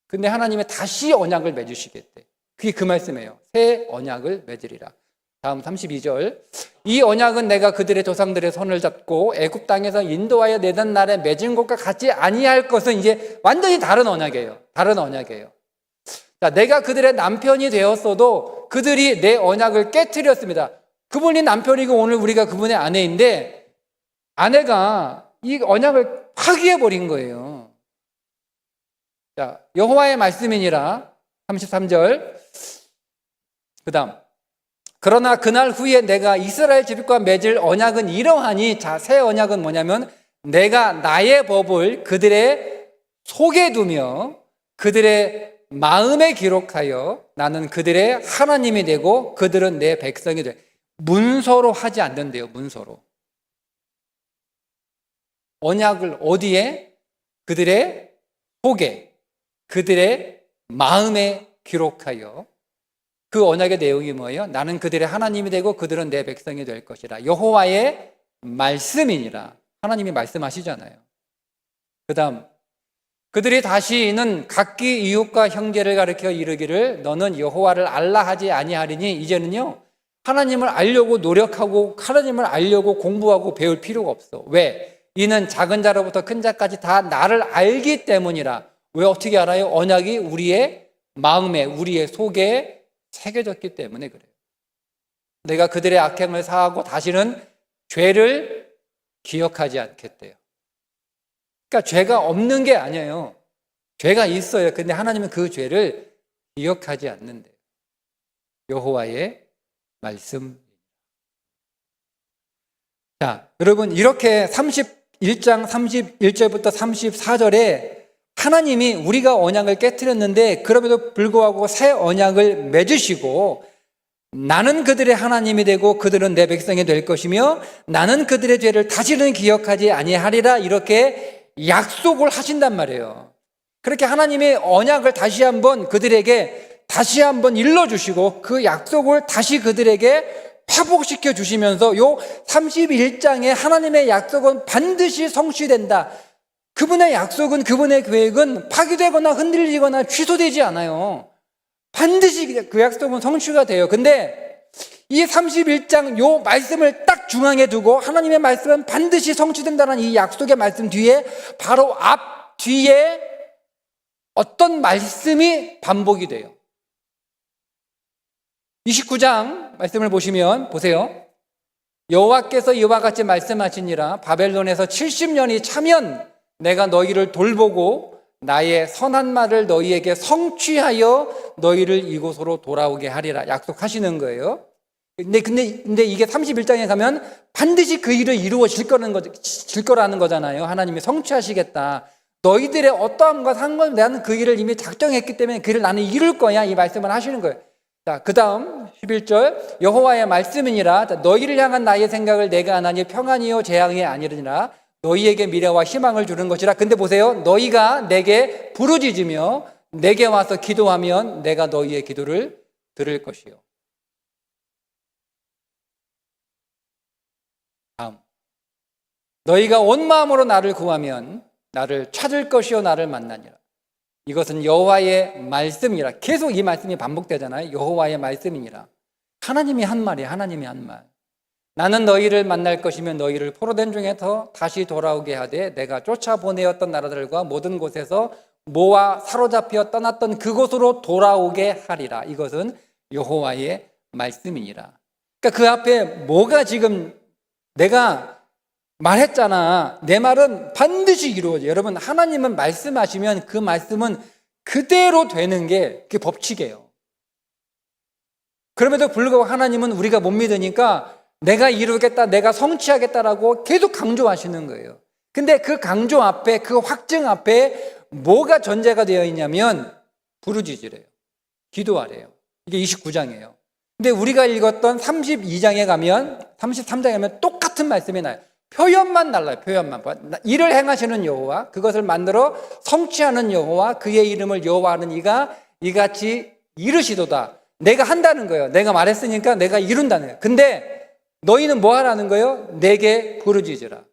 근데 하나님이 다시 언약을 맺으시겠대. 그게 그 말씀이에요. 새 언약을 맺으리라. 다음 32절. 이 언약은 내가 그들의 조상들의 손을 잡고 애굽 땅에서 인도하여 내던 날에 맺은 것과 같지 아니할 것은 이제 완전히 다른 언약이에요. 다른 언약이에요. 자, 내가 그들의 남편이 되었어도 그들이 내 언약을 깨트렸습니다. 그분이 남편이고 오늘 우리가 그분의 아내인데 아내가 이 언약을 파기해버린 거예요. 자, 여호와의 말씀이니라 33절. 그 다음 그러나 그날 후에 내가 이스라엘 집과 맺을 언약은 이러하니 자, 새 언약은 뭐냐면 내가 나의 법을 그들의 속에 두며 그들의 마음에 기록하여 나는 그들의 하나님이 되고 그들은 내 백성이 돼. 문서로 하지 않는데요. 문서로. 언약을 어디에? 그들의 속에, 그들의 마음에 기록하여. 그 언약의 내용이 뭐예요? 나는 그들의 하나님이 되고 그들은 내 백성이 될 것이라. 여호와의 말씀이니라. 하나님이 말씀하시잖아요. 그 다음, 그들이 다시는 각기 이웃과 형제를 가리켜 이르기를 너는 여호와를 알라 하지 아니하리니. 이제는요, 하나님을 알려고 노력하고 하나님을 알려고 공부하고 배울 필요가 없어. 왜? 이는 작은 자로부터 큰 자까지 다 나를 알기 때문이라. 왜 어떻게 알아요? 언약이 우리의 마음에, 우리의 속에 새겨졌기 때문에 그래요. 내가 그들의 악행을 사하고 다시는 죄를 기억하지 않겠대요. 그러니까 죄가 없는 게 아니에요. 죄가 있어요. 근데 하나님은 그 죄를 기억하지 않는데요. 여호와의 말씀. 자, 여러분, 이렇게 31장 31절부터 34절에 하나님이 우리가 언약을 깨트렸는데 그럼에도 불구하고 새 언약을 맺으시고 나는 그들의 하나님이 되고 그들은 내 백성이 될 것이며 나는 그들의 죄를 다시는 기억하지 아니하리라, 이렇게 약속을 하신단 말이에요. 그렇게 하나님의 언약을 다시 한번 그들에게 다시 한번 일러주시고 그 약속을 다시 그들에게 회복시켜 주시면서 요 31장의 하나님의 약속은 반드시 성취된다. 그분의 약속은, 그분의 계획은 파기되거나 흔들리거나 취소되지 않아요. 반드시 그 약속은 성취가 돼요. 근데 이 31장 요 말씀을 딱 중앙에 두고 하나님의 말씀은 반드시 성취된다는 이 약속의 말씀 뒤에 바로 앞 뒤에 어떤 말씀이 반복이 돼요. 29장 말씀을 보시면 보세요. 여호와께서 이와 같이 말씀하시니라. 바벨론에서 70년이 차면 내가 너희를 돌보고 나의 선한 말을 너희에게 성취하여 너희를 이곳으로 돌아오게 하리라. 약속하시는 거예요. 근데 이게 31장에 가면 반드시 그 일을 이루어질 거라는 거잖아요. 하나님이 성취하시겠다. 너희들의 어떠함과 상관없이 나는 그 일을 이미 작정했기 때문에 그 일을 나는 이룰 거야. 이 말씀을 하시는 거예요. 자, 그 다음 11절 여호와의 말씀이니라. 너희를 향한 나의 생각을 내가 하나니 평안이요 재앙이 아니르니라. 너희에게 미래와 희망을 주는 것이라. 근데 보세요. 너희가 내게 부르짖으며 내게 와서 기도하면 내가 너희의 기도를 들을 것이요. 다음, 너희가 온 마음으로 나를 구하면 나를 찾을 것이요 나를 만나니라. 이것은 여호와의 말씀이라. 계속 이 말씀이 반복되잖아요. 여호와의 말씀이니라. 하나님이 한 말이에요. 하나님이 한 말. 나는 너희를 만날 것이며 너희를 포로된 중에서 다시 돌아오게 하되 내가 쫓아보내었던 나라들과 모든 곳에서 모아 사로잡혀 떠났던 그곳으로 돌아오게 하리라. 이것은 여호와의 말씀이니라. 그러니까 그 앞에 뭐가 지금 내가 말했잖아. 내 말은 반드시 이루어져요. 여러분, 하나님은 말씀하시면 그 말씀은 그대로 되는 게 그게 법칙이에요. 그럼에도 불구하고 하나님은 우리가 못 믿으니까 내가 이루겠다, 내가 성취하겠다라고 계속 강조하시는 거예요. 근데 그 강조 앞에, 그 확증 앞에 뭐가 전제가 되어 있냐면 부르짖으래요. 기도하래요. 이게 29장이에요. 근데 우리가 읽었던 32장에 가면, 33장에 가면 똑같은 말씀이 나요. 표현만 달라요. 표현만. 일을 행하시는 여호와, 그것을 만들어 성취하는 여호와, 그의 이름을 여호와하는 이가 이같이 이르시도다. 내가 한다는 거예요. 내가 말했으니까 내가 이룬다는 거예요. 근데 너희는 뭐 하라는 거예요? 내게 부르짖으라.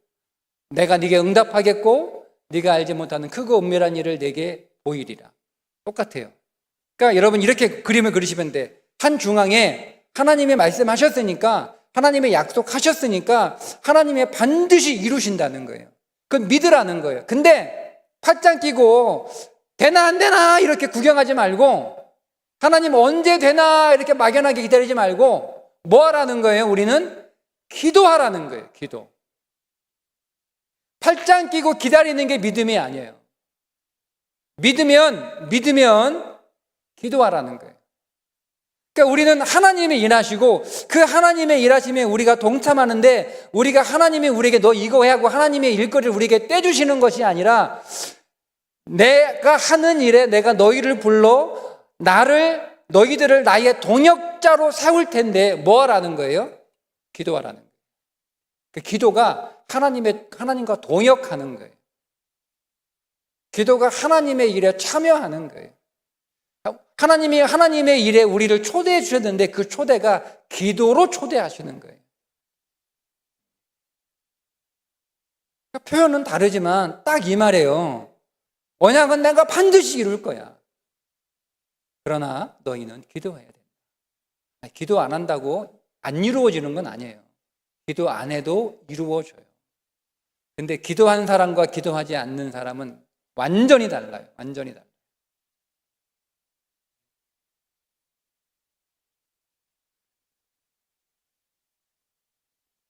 내가 네게 응답하겠고 네가 알지 못하는 크고 은밀한 일을 내게 보이리라. 똑같아요. 그러니까 여러분 이렇게 그림을 그리시면 돼. 한 중앙에 하나님이 말씀하셨으니까, 하나님의 약속하셨으니까 하나님이 반드시 이루신다는 거예요. 그건 믿으라는 거예요. 근데 팔짱 끼고 되나 안 되나 이렇게 구경하지 말고, 하나님 언제 되나 이렇게 막연하게 기다리지 말고 뭐 하라는 거예요? 우리는 기도하라는 거예요. 기도. 팔짱 끼고 기다리는 게 믿음이 아니에요. 믿으면 기도하라는 거예요. 그러니까 우리는 하나님이 일하시고 그 하나님의 일하심에 우리가 동참하는데, 우리가 하나님이 우리에게 너 이거 해 하고 하나님의 일거리를 우리에게 떼주시는 것이 아니라, 내가 하는 일에 내가 너희를 불러 너희들을 나의 동역자로 세울 텐데 뭐 하라는 거예요? 기도하라는 거예요. 그 기도가 하나님과 동역하는 거예요. 기도가 하나님의 일에 참여하는 거예요. 하나님이 하나님의 일에 우리를 초대해 주셨는데 그 초대가 기도로 초대하시는 거예요. 표현은 다르지만 딱 이 말이에요. 언약은 내가 반드시 이룰 거야. 그러나 너희는 기도해야 된다. 기도 안 한다고 안 이루어지는 건 아니에요. 기도 안 해도 이루어져요. 근데 기도한 사람과 기도하지 않는 사람은 완전히 달라요. 완전히 달라요.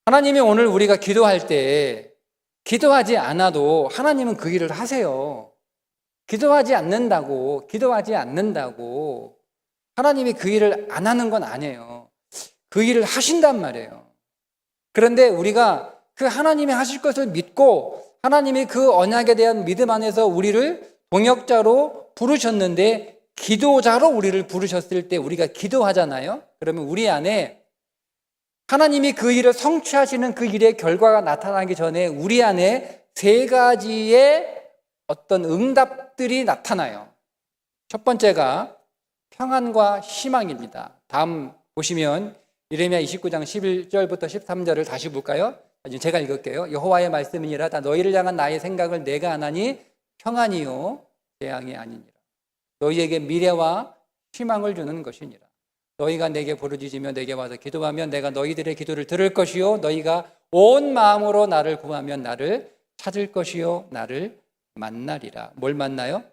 하나님이 오늘 우리가 기도할 때 기도하지 않아도 하나님은 그 일을 하세요. 기도하지 않는다고 하나님이 그 일을 안 하는 건 아니에요. 그 일을 하신단 말이에요. 그런데 우리가 그 하나님이 하실 것을 믿고 하나님이 그 언약에 대한 믿음 안에서 우리를 동역자로 부르셨는데 기도자로 우리를 부르셨을 때 우리가 기도하잖아요. 그러면 우리 안에 하나님이 그 일을 성취하시는 그 일의 결과가 나타나기 전에 우리 안에 세 가지의 어떤 응답들이 나타나요. 첫 번째가 평안과 희망입니다. 다음 보시면 예레미야 29장 11절부터 13절을 다시 볼까요? 제가 읽을게요. 여호와의 말씀이니라 다 너희를 향한 나의 생각을 내가 아나니 평안이요 재앙이 아니니라. 너희에게 미래와 희망을 주는 것이니라. 너희가 내게 부르짖으며 내게 와서 기도하면 내가 너희들의 기도를 들을 것이요 너희가 온 마음으로 나를 구하면 나를 찾을 것이요 나를 만나리라. 뭘 만나요?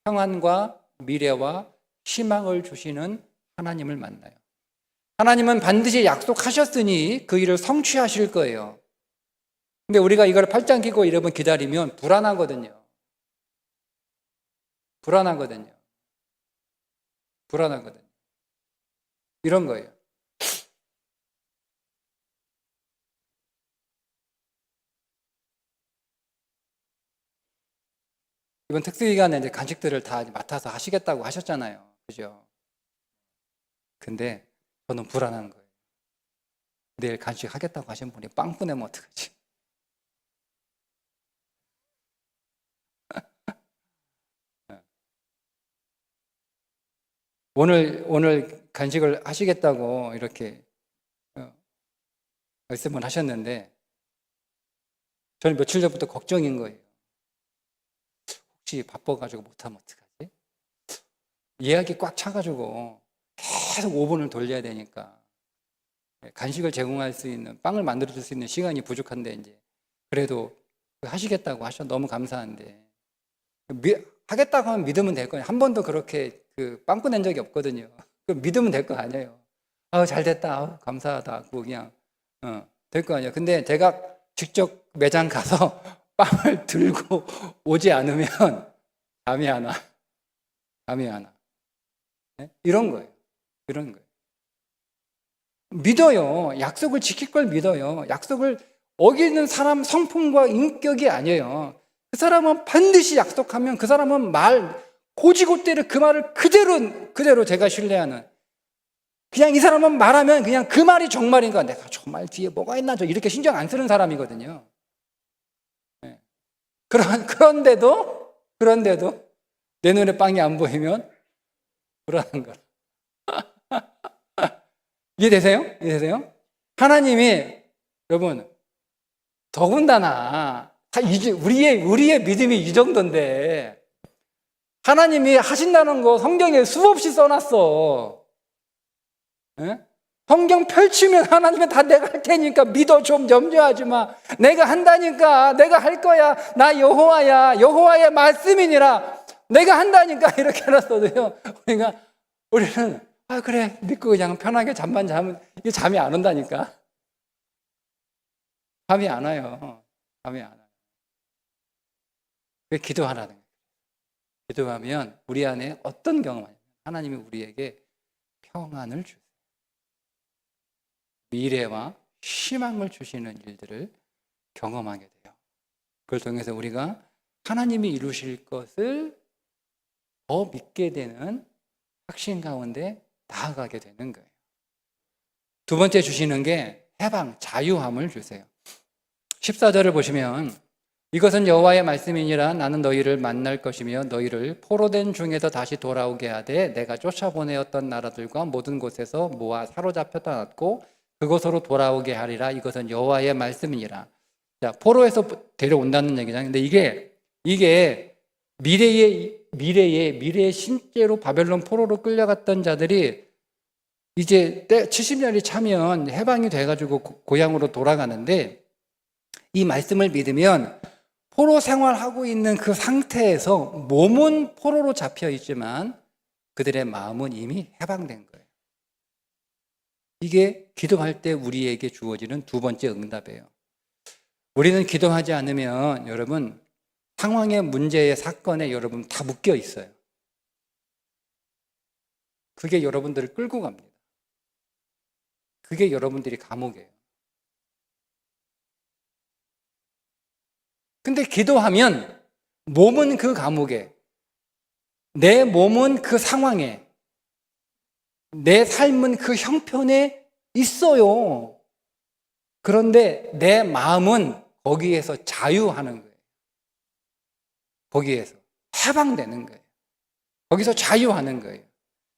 평안과 미래와 희망을 주시는 하나님을 만나요. 하나님은 반드시 약속하셨으니 그 일을 성취하실 거예요. 근데 우리가 이걸 팔짱 끼고 여러분 기다리면 불안하거든요. 이런 거예요. 이번 특수기간에 이제 간식들을 다 맡아서 하시겠다고 하셨잖아요. 그죠? 근데 저는 불안한 거예요. 내일 간식 하겠다고 하신 분이 빵 보내면 어떡하지? 오늘 간식을 하시겠다고 이렇게 말씀을 하셨는데 저는 며칠 전부터 걱정인 거예요. 혹시 바빠가지고 못하면 어떡하지? 예약이 꽉 차가지고 계속 5분을 돌려야 되니까 간식을 제공할 수 있는 빵을 만들어줄 수 있는 시간이 부족한데 이제 그래도 하시겠다고 하셔 너무 감사한데 하겠다고 하면 믿으면 될 거예요. 한 번도 그렇게 빵 꺼낸 적이 없거든요. 믿으면 될 거 아니에요. 잘 됐다. 감사하다. 그냥 될 거 아니에요. 근데 제가 직접 매장 가서 빵을 들고 오지 않으면 잠이 안 와. 네? 이런 거예요. 믿어요. 약속을 지킬 걸 믿어요. 약속을 어기는 사람 성품과 인격이 아니에요. 그 사람은 반드시 약속하면 그 사람은 고지고대로 그 말을 그대로 제가 신뢰하는 그냥 이 사람은 말하면 그냥 그 말이 정말인가 내가 정말 뒤에 뭐가 있나 이렇게 신경 안 쓰는 사람이거든요. 네. 그런데도 내 눈에 빵이 안 보이면 불안한 거라. 이해되세요? 하나님이 여러분 더군다나 우리의 믿음이 이 정도인데 하나님이 하신다는 거 성경에 수없이 써놨어. 네? 성경 펼치면 하나님은 다 내가 할 테니까 믿어 좀 염려하지 마. 내가 한다니까 내가 할 거야. 나 여호와야. 여호와의 말씀이니라. 내가 한다니까 이렇게 해놨어도요. 그러니까 우리는 그래 믿고 그냥 편하게 잠만 자면 이게 잠이 안 온다니까. 잠이 안 와요. 왜 기도하라는 거예요. 기도하면 우리 안에 어떤 경험이냐면 하나님이 우리에게 평안을 주세요. 미래와 희망을 주시는 일들을 경험하게 돼요. 그걸 통해서 우리가 하나님이 이루실 것을 더 믿게 되는 확신 가운데 나아가게 되는 거예요. 두 번째 주시는 게 해방, 자유함을 주세요. 14절을 보시면 이것은 여호와의 말씀이니라. 나는 너희를 만날 것이며 너희를 포로된 중에서 다시 돌아오게 하되 내가 쫓아보내었던 나라들과 모든 곳에서 모아 사로잡혀 떠났고 그곳으로 돌아오게 하리라. 이것은 여호와의 말씀이니라. 자, 포로에서 데려온다는 얘기잖아요. 근데 이게 미래에 실제로 바벨론 포로로 끌려갔던 자들이 이제 70년이 차면 해방이 돼가지고 고향으로 돌아가는데, 이 말씀을 믿으면 포로 생활하고 있는 그 상태에서 몸은 포로로 잡혀 있지만 그들의 마음은 이미 해방된 거예요. 이게 기도할 때 우리에게 주어지는 두 번째 응답이에요. 우리는 기도하지 않으면 여러분 상황의 문제의 사건에 여러분 다 묶여 있어요. 그게 여러분들을 끌고 갑니다. 그게 여러분들이 감옥이에요. 근데 기도하면 몸은 그 감옥에, 내 몸은 그 상황에, 내 삶은 그 형편에 있어요. 그런데 내 마음은 거기에서 자유하는 거예요. 거기에서 해방되는 거예요. 거기서 자유하는 거예요.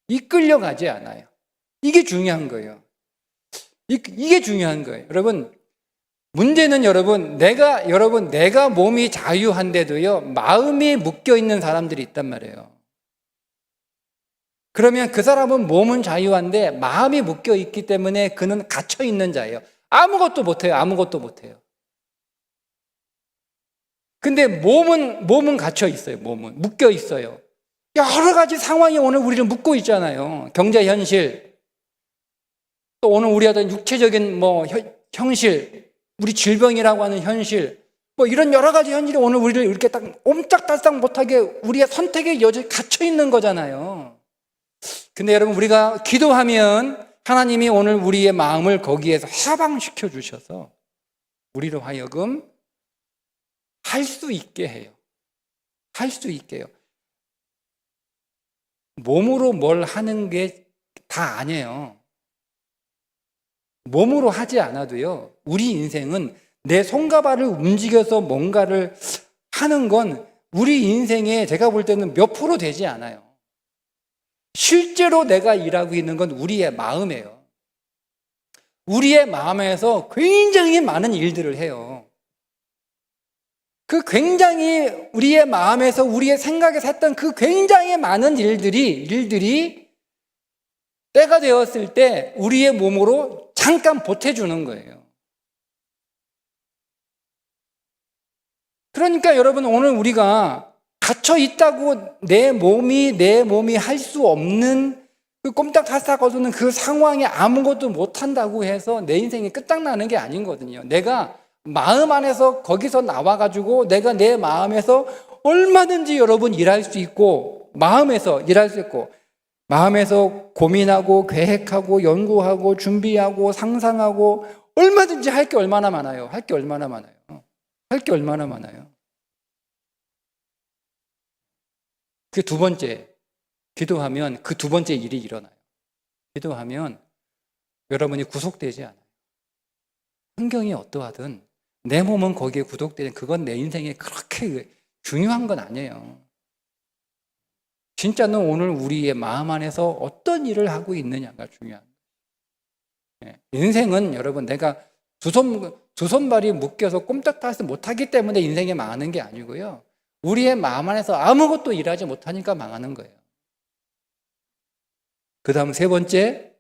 이끌려가지 않아요. 이게 중요한 거예요. 이게 중요한 거예요. 여러분, 문제는 내가 몸이 자유한데도요, 마음이 묶여 있는 사람들이 있단 말이에요. 그러면 그 사람은 몸은 자유한데 마음이 묶여 있기 때문에 그는 갇혀 있는 자예요. 아무것도 못해요. 아무것도 못해요. 근데 몸은 갇혀 있어요. 몸은 묶여 있어요. 여러 가지 상황이 오늘 우리를 묶고 있잖아요. 경제 현실, 또 오늘 우리 하던 육체적인 현실, 우리 질병이라고 하는 현실, 이런 여러 가지 현실이 오늘 우리를 이렇게 딱 옴짝달싹 못하게 우리의 선택의 여지에 갇혀 있는 거잖아요. 근데 여러분, 우리가 기도하면 하나님이 오늘 우리의 마음을 거기에서 해방시켜 주셔서 우리로 하여금 할 수 있게 해요. 할 수 있게 해요. 몸으로 뭘 하는 게 다 아니에요. 몸으로 하지 않아도요, 우리 인생은 내 손과 발을 움직여서 뭔가를 하는 건 우리 인생에 제가 볼 때는 몇 프로 되지 않아요. 실제로 내가 일하고 있는 건 우리의 마음이에요. 우리의 마음에서 굉장히 많은 일들을 해요. 그 굉장히 우리의 마음에서 우리의 생각에서 했던 그 굉장히 많은 일들이 때가 되었을 때 우리의 몸으로 잠깐 보태주는 거예요. 그러니까 여러분, 오늘 우리가 갇혀 있다고 내 몸이 할 수 없는 그 꼼짝달싹 거두는 그 상황에 아무것도 못한다고 해서 내 인생이 끝장나는 게 아니거든요. 내가 마음 안에서 거기서 나와가지고 내가 내 마음에서 얼마든지 여러분 일할 수 있고, 마음에서 일할 수 있고, 마음에서 고민하고 계획하고 연구하고 준비하고 상상하고 얼마든지 할 게 얼마나 많아요. 할 게 얼마나 많아요. 할 게 얼마나 많아요. 그 두 번째, 기도하면 그 두 번째 일이 일어나요. 기도하면 여러분이 구속되지 않아요. 환경이 어떠하든 내 몸은 거기에 구속되는, 그건 내 인생에 그렇게 중요한 건 아니에요. 진짜는 오늘 우리의 마음 안에서 어떤 일을 하고 있느냐가 중요한 거예요. 인생은 여러분, 내가 두 손발이 묶여서 꼼짝달싹 못하기 때문에 인생에 망하는 게 아니고요, 우리의 마음 안에서 아무것도 일하지 못하니까 망하는 거예요. 그 다음 세 번째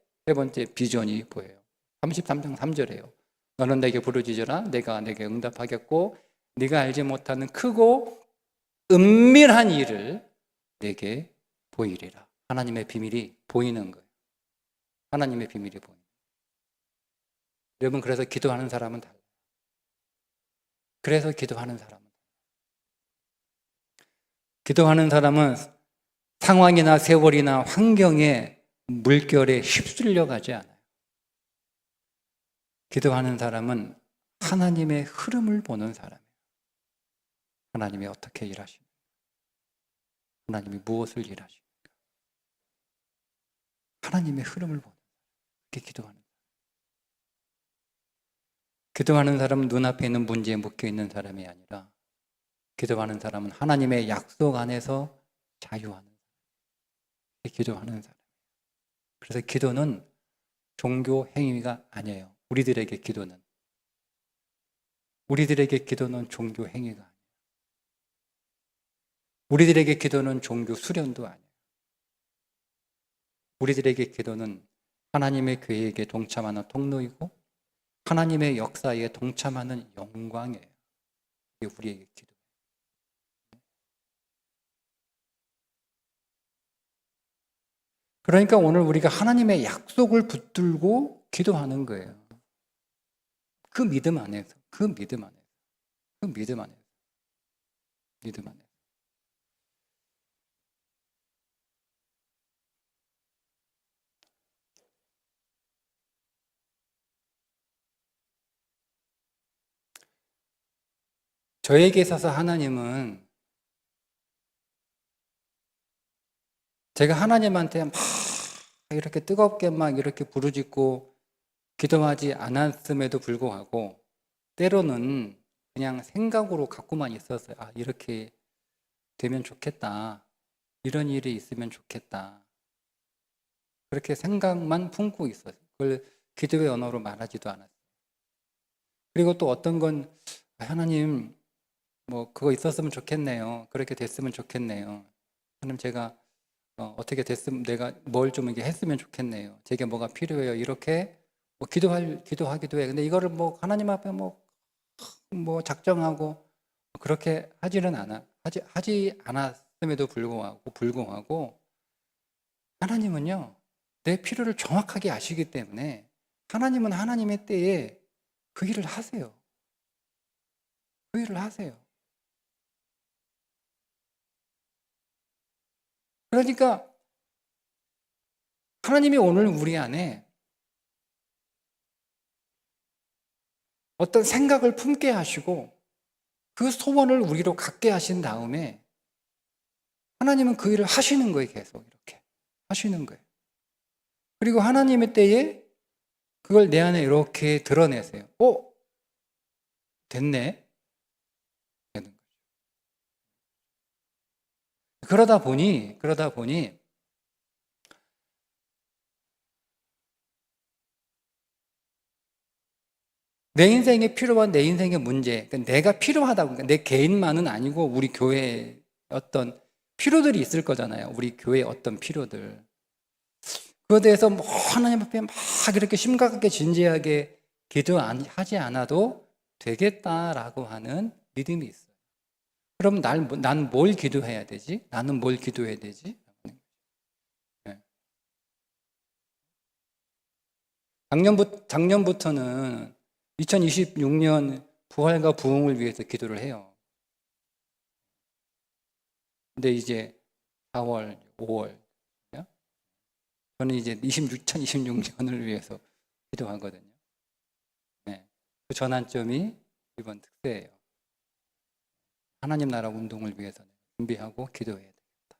비전이 보여요. 33장 3절이에요. 너는 내게 부르짖으라 내가 내게 응답하겠고 네가 알지 못하는 크고 은밀한 일을 내게 보이리라. 하나님의 비밀이 보이는 거예요. 하나님의 비밀이 보이는 거예요. 여러분, 그래서 기도하는 사람은 달라요. 그래서 기도하는 사람은 상황이나 세월이나 환경에 물결에 휩쓸려 가지 않아요. 기도하는 사람은 하나님의 흐름을 보는 사람이에요. 하나님이 어떻게 일하십니까? 하나님이 무엇을 일하십니까? 하나님의 흐름을 보는, 그게 기도하는 거예요. 기도하는 사람은 눈앞에 있는 문제에 묶여 있는 사람이 아니라 기도하는 사람은 하나님의 약속 안에서 자유하는 사람. 기도하는 사람. 그래서 기도는 종교 행위가 아니에요. 우리들에게 기도는 종교 행위가 아니에요. 우리들에게 기도는 종교 수련도 아니에요. 우리들에게 기도는 하나님의 계획에 동참하는 통로이고 하나님의 역사에 동참하는 영광이에요. 이게 우리에게 기도예요. 그러니까 오늘 우리가 하나님의 약속을 붙들고 기도하는 거예요. 그 믿음 안에서. 저에게 있어서 하나님은 제가 하나님한테 막 이렇게 뜨겁게 막 이렇게 부르짖고 기도하지 않았음에도 불구하고 때로는 그냥 생각으로 갖고만 있었어요. 아, 이렇게 되면 좋겠다. 이런 일이 있으면 좋겠다. 그렇게 생각만 품고 있었어요. 그걸 기도의 언어로 말하지도 않았어요. 그리고 또 어떤 건 하나님 뭐 그거 있었으면 좋겠네요. 그렇게 됐으면 좋겠네요. 하나님 제가 어떻게 됐으면 내가 뭘 좀 이렇게 했으면 좋겠네요. 제게 뭐가 필요해요. 이렇게 뭐 기도하기도 해. 근데 이거를 뭐 하나님 앞에 뭐 작정하고 그렇게 하지 않았음에도 불구하고 하나님은요 내 필요를 정확하게 아시기 때문에 하나님은 하나님의 때에 그 일을 하세요. 그 일을 하세요. 그러니까 하나님이 오늘 우리 안에 어떤 생각을 품게 하시고 그 소원을 우리로 갖게 하신 다음에 하나님은 그 일을 하시는 거예요. 계속 이렇게 하시는 거예요. 그리고 하나님의 때에 그걸 내 안에 이렇게 드러내세요. 됐네. 되는 거죠. 그러다 보니 내 인생에 필요한 내 인생의 문제, 그러니까 내가 필요하다고, 그러니까 내 개인만은 아니고 우리 교회에 어떤 필요들이 있을 거잖아요. 우리 교회의 어떤 필요들. 그거에 대해서 뭐 하나님 앞에 막 이렇게 심각하게 진지하게 기도하지 않아도 되겠다라고 하는 믿음이 있어요. 그럼 난 뭘 기도해야 되지? 나는 뭘 기도해야 되지? 네. 작년부터는 2026년 부활과 부흥을 위해서 기도를 해요. 근데 이제 4월, 5월, 저는 이제 2026년을 위해서 기도하거든요. 네. 그 전환점이 이번 특세예요. 하나님 나라 운동을 위해서 준비하고 기도해야 되겠다.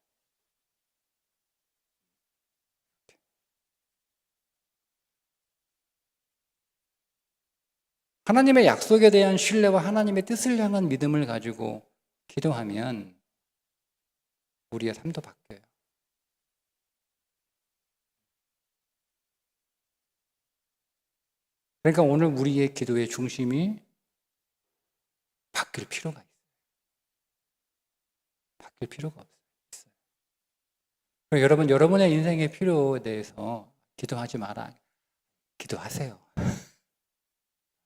하나님의 약속에 대한 신뢰와 하나님의 뜻을 향한 믿음을 가지고 기도하면 우리의 삶도 바뀌어요. 그러니까 오늘 우리의 기도의 중심이 바뀔 필요가 있어요. 바뀔 필요가 없어요. 여러분, 여러분의 인생의 필요에 대해서 기도하지 마라. 기도하세요.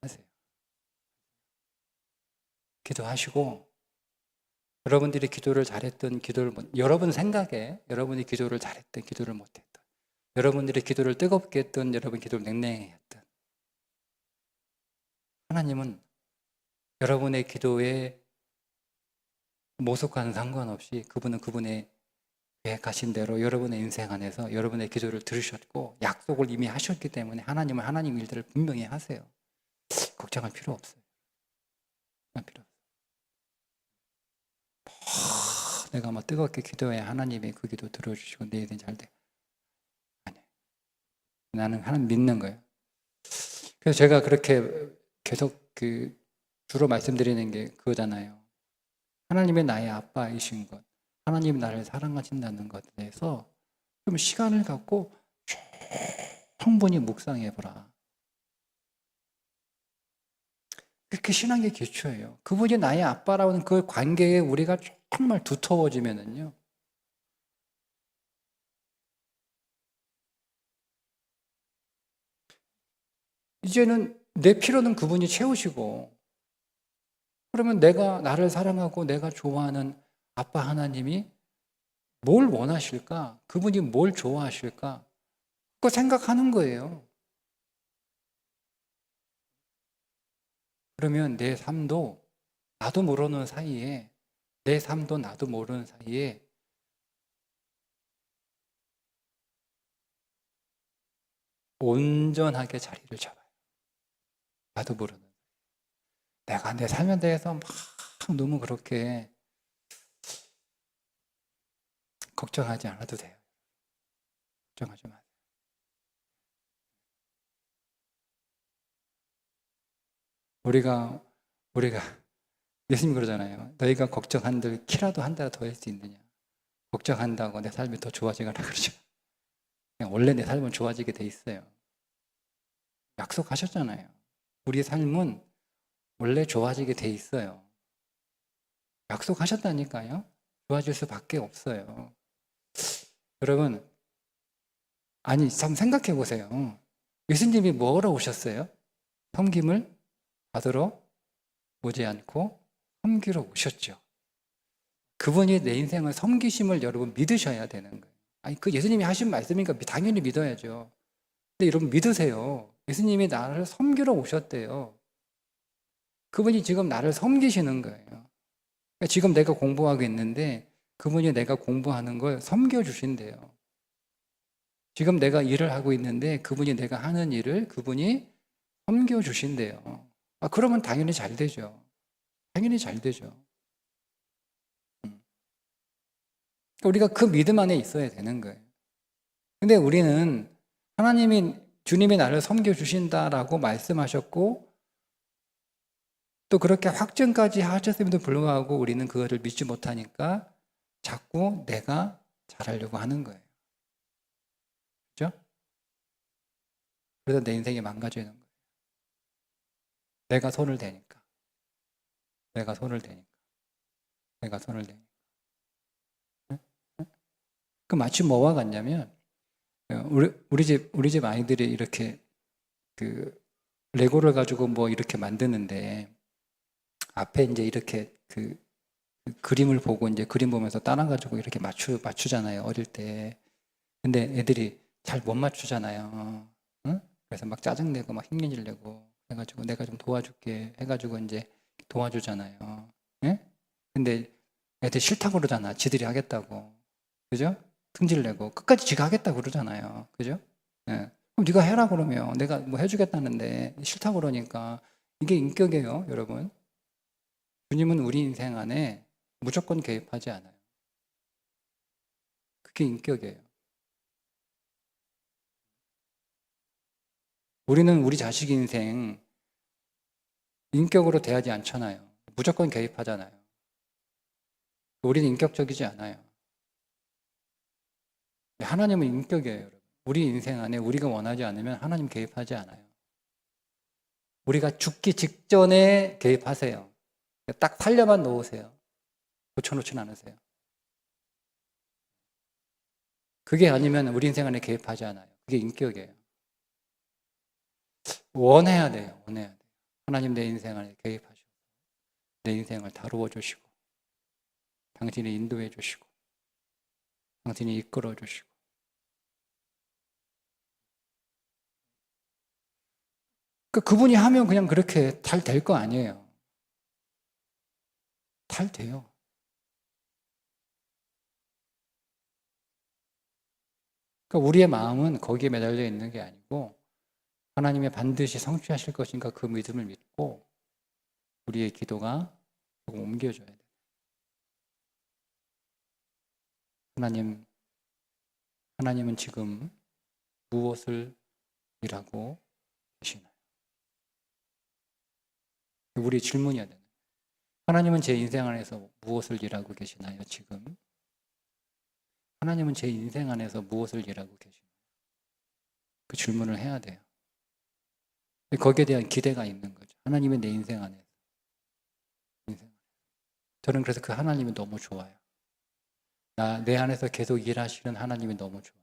하세요. 기도하시고 여러분들이 기도를 잘했던 여러분 생각에 여러분이 기도를 잘했던 기도를 못했던 여러분들이 기도를 뜨겁게 했던 여러분 기도를 냉랭히 했던 하나님은 여러분의 기도에 모습과는 상관없이 그분은 그분의 계획하신 대로 여러분의 인생 안에서 여러분의 기도를 들으셨고 약속을 이미 하셨기 때문에 하나님은 하나님 일들을 분명히 하세요. 걱정할 필요 없어요. 내가 뭐 뜨겁게 기도해야 하나님이 그 기도 들어주시고 내 일이 잘 돼. 아니, 나는 하나님 믿는 거예요. 그래서 제가 그렇게 계속 주로 말씀드리는 게 그거잖아요. 하나님의 나의 아빠이신 것, 하나님이 나를 사랑하신다는 것에 대해서 좀 시간을 갖고 충분히 묵상해 보라. 그게 신앙의 기초예요. 그분이 나의 아빠라는 그 관계에 우리가 정말 두터워지면은요, 이제는 내 필요는 그분이 채우시고, 그러면 내가 나를 사랑하고 내가 좋아하는 아빠 하나님이 뭘 원하실까? 그분이 뭘 좋아하실까? 그거 생각하는 거예요. 그러면 내 삶도 나도 모르는 사이에, 내 삶도 나도 모르는 사이에 온전하게 자리를 잡아요. 나도 모르는. 내가 내 삶에 대해서 막 너무 그렇게 걱정하지 않아도 돼요. 걱정하지 마세요. 우리가 예수님 그러잖아요. 너희가 걱정한들 키라도 한 달 더 할 수 있느냐. 걱정한다고 내 삶이 더 좋아지거나 그러죠. 그냥 원래 내 삶은 좋아지게 돼 있어요. 약속하셨잖아요. 우리 삶은 원래 좋아지게 돼 있어요. 약속하셨다니까요. 좋아질 수밖에 없어요. 여러분, 아니 참 생각해 보세요. 예수님이 뭐하러 오셨어요? 섬김을 받으러 오지 않고 섬기러 오셨죠. 그분이 내 인생을 섬기심을 여러분 믿으셔야 되는 거예요. 아니 그 예수님이 하신 말씀이니까 당연히 믿어야죠. 근데 여러분 믿으세요. 예수님이 나를 섬기러 오셨대요. 그분이 지금 나를 섬기시는 거예요. 그러니까 지금 내가 공부하고 있는데 그분이 내가 공부하는 걸 섬겨주신대요. 지금 내가 일을 하고 있는데 그분이 내가 하는 일을 그분이 섬겨주신대요. 그러면 당연히 잘 되죠. 당연히 잘 되죠. 그러니까 우리가 그 믿음 안에 있어야 되는 거예요. 근데 우리는 주님이 나를 섬겨주신다라고 말씀하셨고 또 그렇게 확증까지 하셨음에도 불구하고 우리는 그거를 믿지 못하니까 자꾸 내가 잘하려고 하는 거예요. 그죠? 그래서 내 인생이 망가지는 거예요. 내가 손을 대니까. 내가 손을 대니까. 내가 손을 대니까. 응? 응? 그 마치 뭐와 같냐면 우리 집 아이들이 이렇게 그 레고를 가지고 뭐 이렇게 만드는데 앞에 이제 이렇게 그 그림을 보고 이제 그림 보면서 따라가지고 이렇게 맞추잖아요. 어릴 때. 근데 애들이 잘 못 맞추잖아요. 응? 그래서 막 짜증내고 막 흉내질 내고 해가지고 내가 좀 도와줄게 해가지고 이제 도와주잖아요. 예? 근데 애들 싫다고 그러잖아. 지들이 하겠다고. 그죠? 승질 내고 끝까지 지가 하겠다고 그러잖아요. 그죠? 예. 그럼 네가 해라 그러면 내가 뭐 해주겠다는데 싫다고 그러니까 이게 인격이에요, 여러분. 주님은 우리 인생 안에 무조건 개입하지 않아요. 그게 인격이에요. 우리는 우리 자식 인생 인격으로 대하지 않잖아요. 무조건 개입하잖아요. 우리는 인격적이지 않아요. 하나님은 인격이에요, 여러분. 우리 인생 안에 우리가 원하지 않으면 하나님 개입하지 않아요. 우리가 죽기 직전에 개입하세요. 딱 살려만 놓으세요. 고쳐놓지는 않으세요. 그게 아니면 우리 인생 안에 개입하지 않아요. 그게 인격이에요. 원해야 돼요. 원해야 돼요. 하나님 내 인생 안에 개입하시고 내 인생을 다루어 주시고 당신이 인도해 주시고 당신이 이끌어 주시고 그분이 하면 그냥 그렇게 잘 될 거 아니에요. 잘 돼요. 그러니까 우리의 마음은 거기에 매달려 있는 게 아니고 하나님이 반드시 성취하실 것인가 그 믿음을 믿고 우리의 기도가 조금 옮겨져야 돼요. 하나님은 지금 무엇을 일하고 계시나요? 우리 질문이어야 되는. 하나님은 제 인생 안에서 무엇을 일하고 계시나요, 지금? 하나님은 제 인생 안에서 무엇을 일하고 계시나요? 그 질문을 해야 돼요. 거기에 대한 기대가 있는 거죠. 하나님이 내 인생 안에서. 저는 그래서 그 하나님이 너무 좋아요. 내 안에서 계속 일하시는 하나님이 너무 좋아요.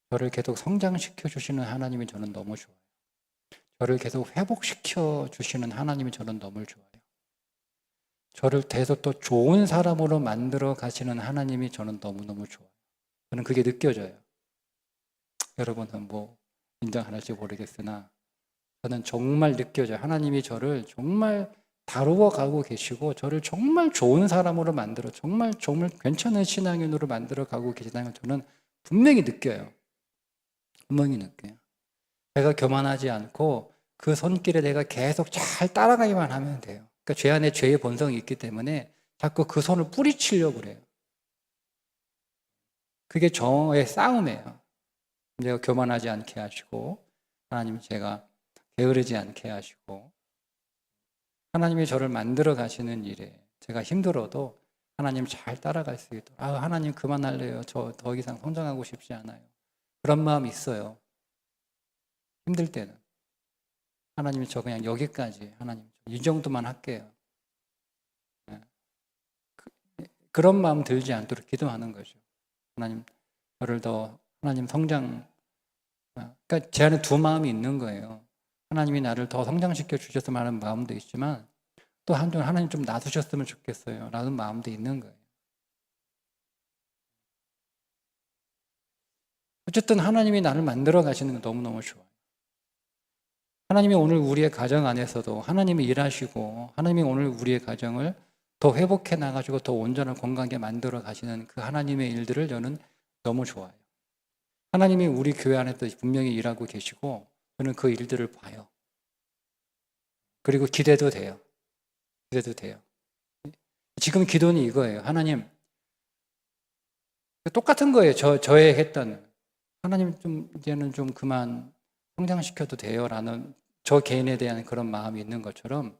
저를 계속 성장시켜 주시는 하나님이 저는 너무 좋아요. 저를 계속 회복시켜 주시는 하나님이 저는 너무 좋아요. 저를 계속 또 좋은 사람으로 만들어 가시는 하나님이 저는 너무너무 좋아요. 저는 그게 느껴져요. 여러분은 뭐 인정할지 모르겠으나 저는 정말 느껴져요. 하나님이 저를 정말 다루어 가고 계시고 저를 정말 좋은 사람으로 만들어 정말 괜찮은 신앙인으로 만들어 가고 계시다는 걸 저는 분명히 느껴요. 분명히 느껴요. 제가 교만하지 않고 그 손길에 내가 계속 잘 따라가기만 하면 돼요. 그러니까 죄 안에 죄의 본성이 있기 때문에 자꾸 그 손을 뿌리치려고 그래요. 그게 저의 싸움이에요. 제가 교만하지 않게 하시고 하나님이 제가 게으르지 않게 하시고 하나님이 저를 만들어 가시는 일에 제가 힘들어도 하나님 잘 따라갈 수 있도록 하나님 그만할래요. 저 더 이상 성장하고 싶지 않아요. 그런 마음이 있어요. 힘들 때는 하나님이 저 그냥 여기까지 하나님 이 정도만 할게요. 그런 마음 들지 않도록 기도하는 거죠. 하나님 저를 더 하나님 성장 그러니까 제 안에 두 마음이 있는 거예요. 하나님이 나를 더 성장시켜 주셨으면 하는 마음도 있지만 또 한편 하나님 좀 놔두셨으면 좋겠어요 라는 마음도 있는 거예요. 어쨌든 하나님이 나를 만들어 가시는 건 너무너무 좋아요. 하나님이 오늘 우리의 가정 안에서도 하나님이 일하시고 하나님이 오늘 우리의 가정을 더 회복해 나가지고 더 온전한 건강하게 만들어 가시는 그 하나님의 일들을 저는 너무 좋아해요. 하나님이 우리 교회 안에서 분명히 일하고 계시고 저는 그 일들을 봐요. 그리고 기대도 돼요. 기대도 돼요. 지금 기도는 이거예요. 하나님 똑같은 거예요. 저의 했던 하나님 좀 이제는 좀 그만 성장시켜도 돼요라는 저 개인에 대한 그런 마음이 있는 것처럼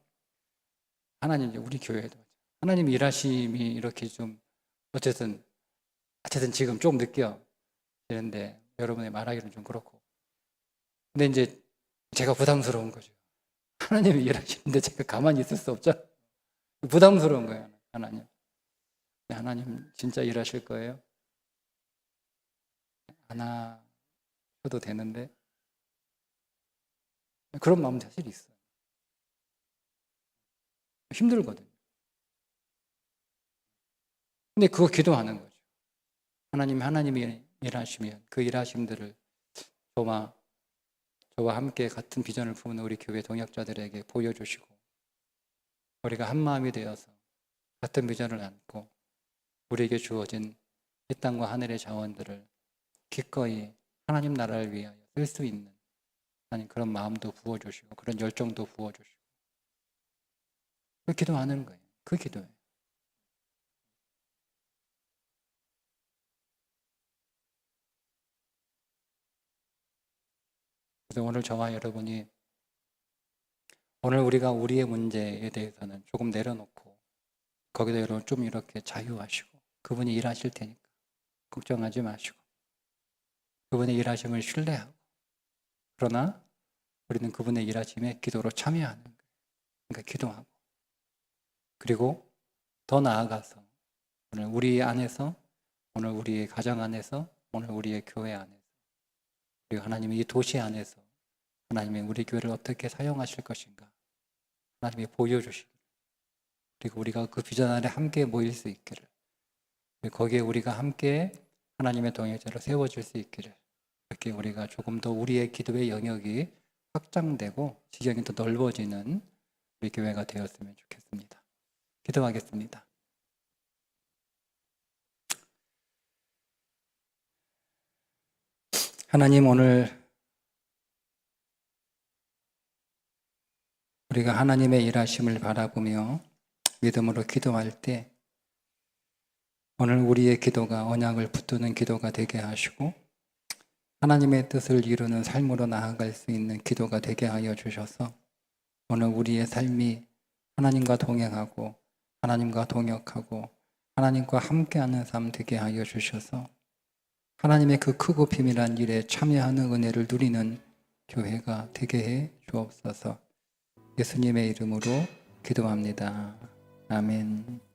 하나님 우리 교회도 하나님 일하심이 이렇게 좀 어쨌든 지금 좀 느껴지는데 여러분의 말하기는 좀 그렇고 근데 이제 제가 부담스러운 거죠. 하나님이 일하시는데 제가 가만히 있을 수 없죠. 부담스러운 거예요. 하나님 진짜 일하실 거예요? 안 하셔도 되는데 그런 마음도 사실 있어요. 힘들거든요. 근데 그거 기도하는 거죠. 하나님이 일하시면 그 일하심들을 저와 함께 같은 비전을 품는 우리 교회 동역자들에게 보여주시고 우리가 한 마음이 되어서 같은 비전을 안고 우리에게 주어진 이 땅과 하늘의 자원들을 기꺼이 하나님 나라를 위하여 쓸 수 있는 하나님 그런 마음도 부어주시고 그런 열정도 부어주시고 그 기도하는 거예요. 그 기도예요. 그래서 오늘 저와 여러분이 오늘 우리가 우리의 문제에 대해서는 조금 내려놓고 거기다 여러분 좀 이렇게 자유하시고 그분이 일하실 테니까 걱정하지 마시고 그분의 일하심을 신뢰하고 그러나 우리는 그분의 일하심에 기도로 참여하는 거예요. 그러니까 기도하고 그리고 더 나아가서 오늘 우리 안에서 오늘 우리의 가정 안에서 오늘 우리의 교회 안에서 그리고 하나님의 이 도시 안에서 하나님의 우리 교회를 어떻게 사용하실 것인가 하나님이 보여주시기를 그리고 우리가 그 비전 안에 함께 모일 수 있기를 거기에 우리가 함께 하나님의 동역자로 세워질 수 있기를 이렇게 우리가 조금 더 우리의 기도의 영역이 확장되고 지경이 더 넓어지는 우리 교회가 되었으면 좋겠습니다. 기도하겠습니다. 하나님 오늘 우리가 하나님의 일하심을 바라보며 믿음으로 기도할 때 오늘 우리의 기도가 언약을 붙드는 기도가 되게 하시고 하나님의 뜻을 이루는 삶으로 나아갈 수 있는 기도가 되게 하여 주셔서 오늘 우리의 삶이 하나님과 동행하고 하나님과 동역하고 하나님과 함께하는 삶 되게 하여 주셔서 하나님의 그 크고 비밀한 일에 참여하는 은혜를 누리는 교회가 되게 해 주옵소서. 예수님의 이름으로 기도합니다. 아멘.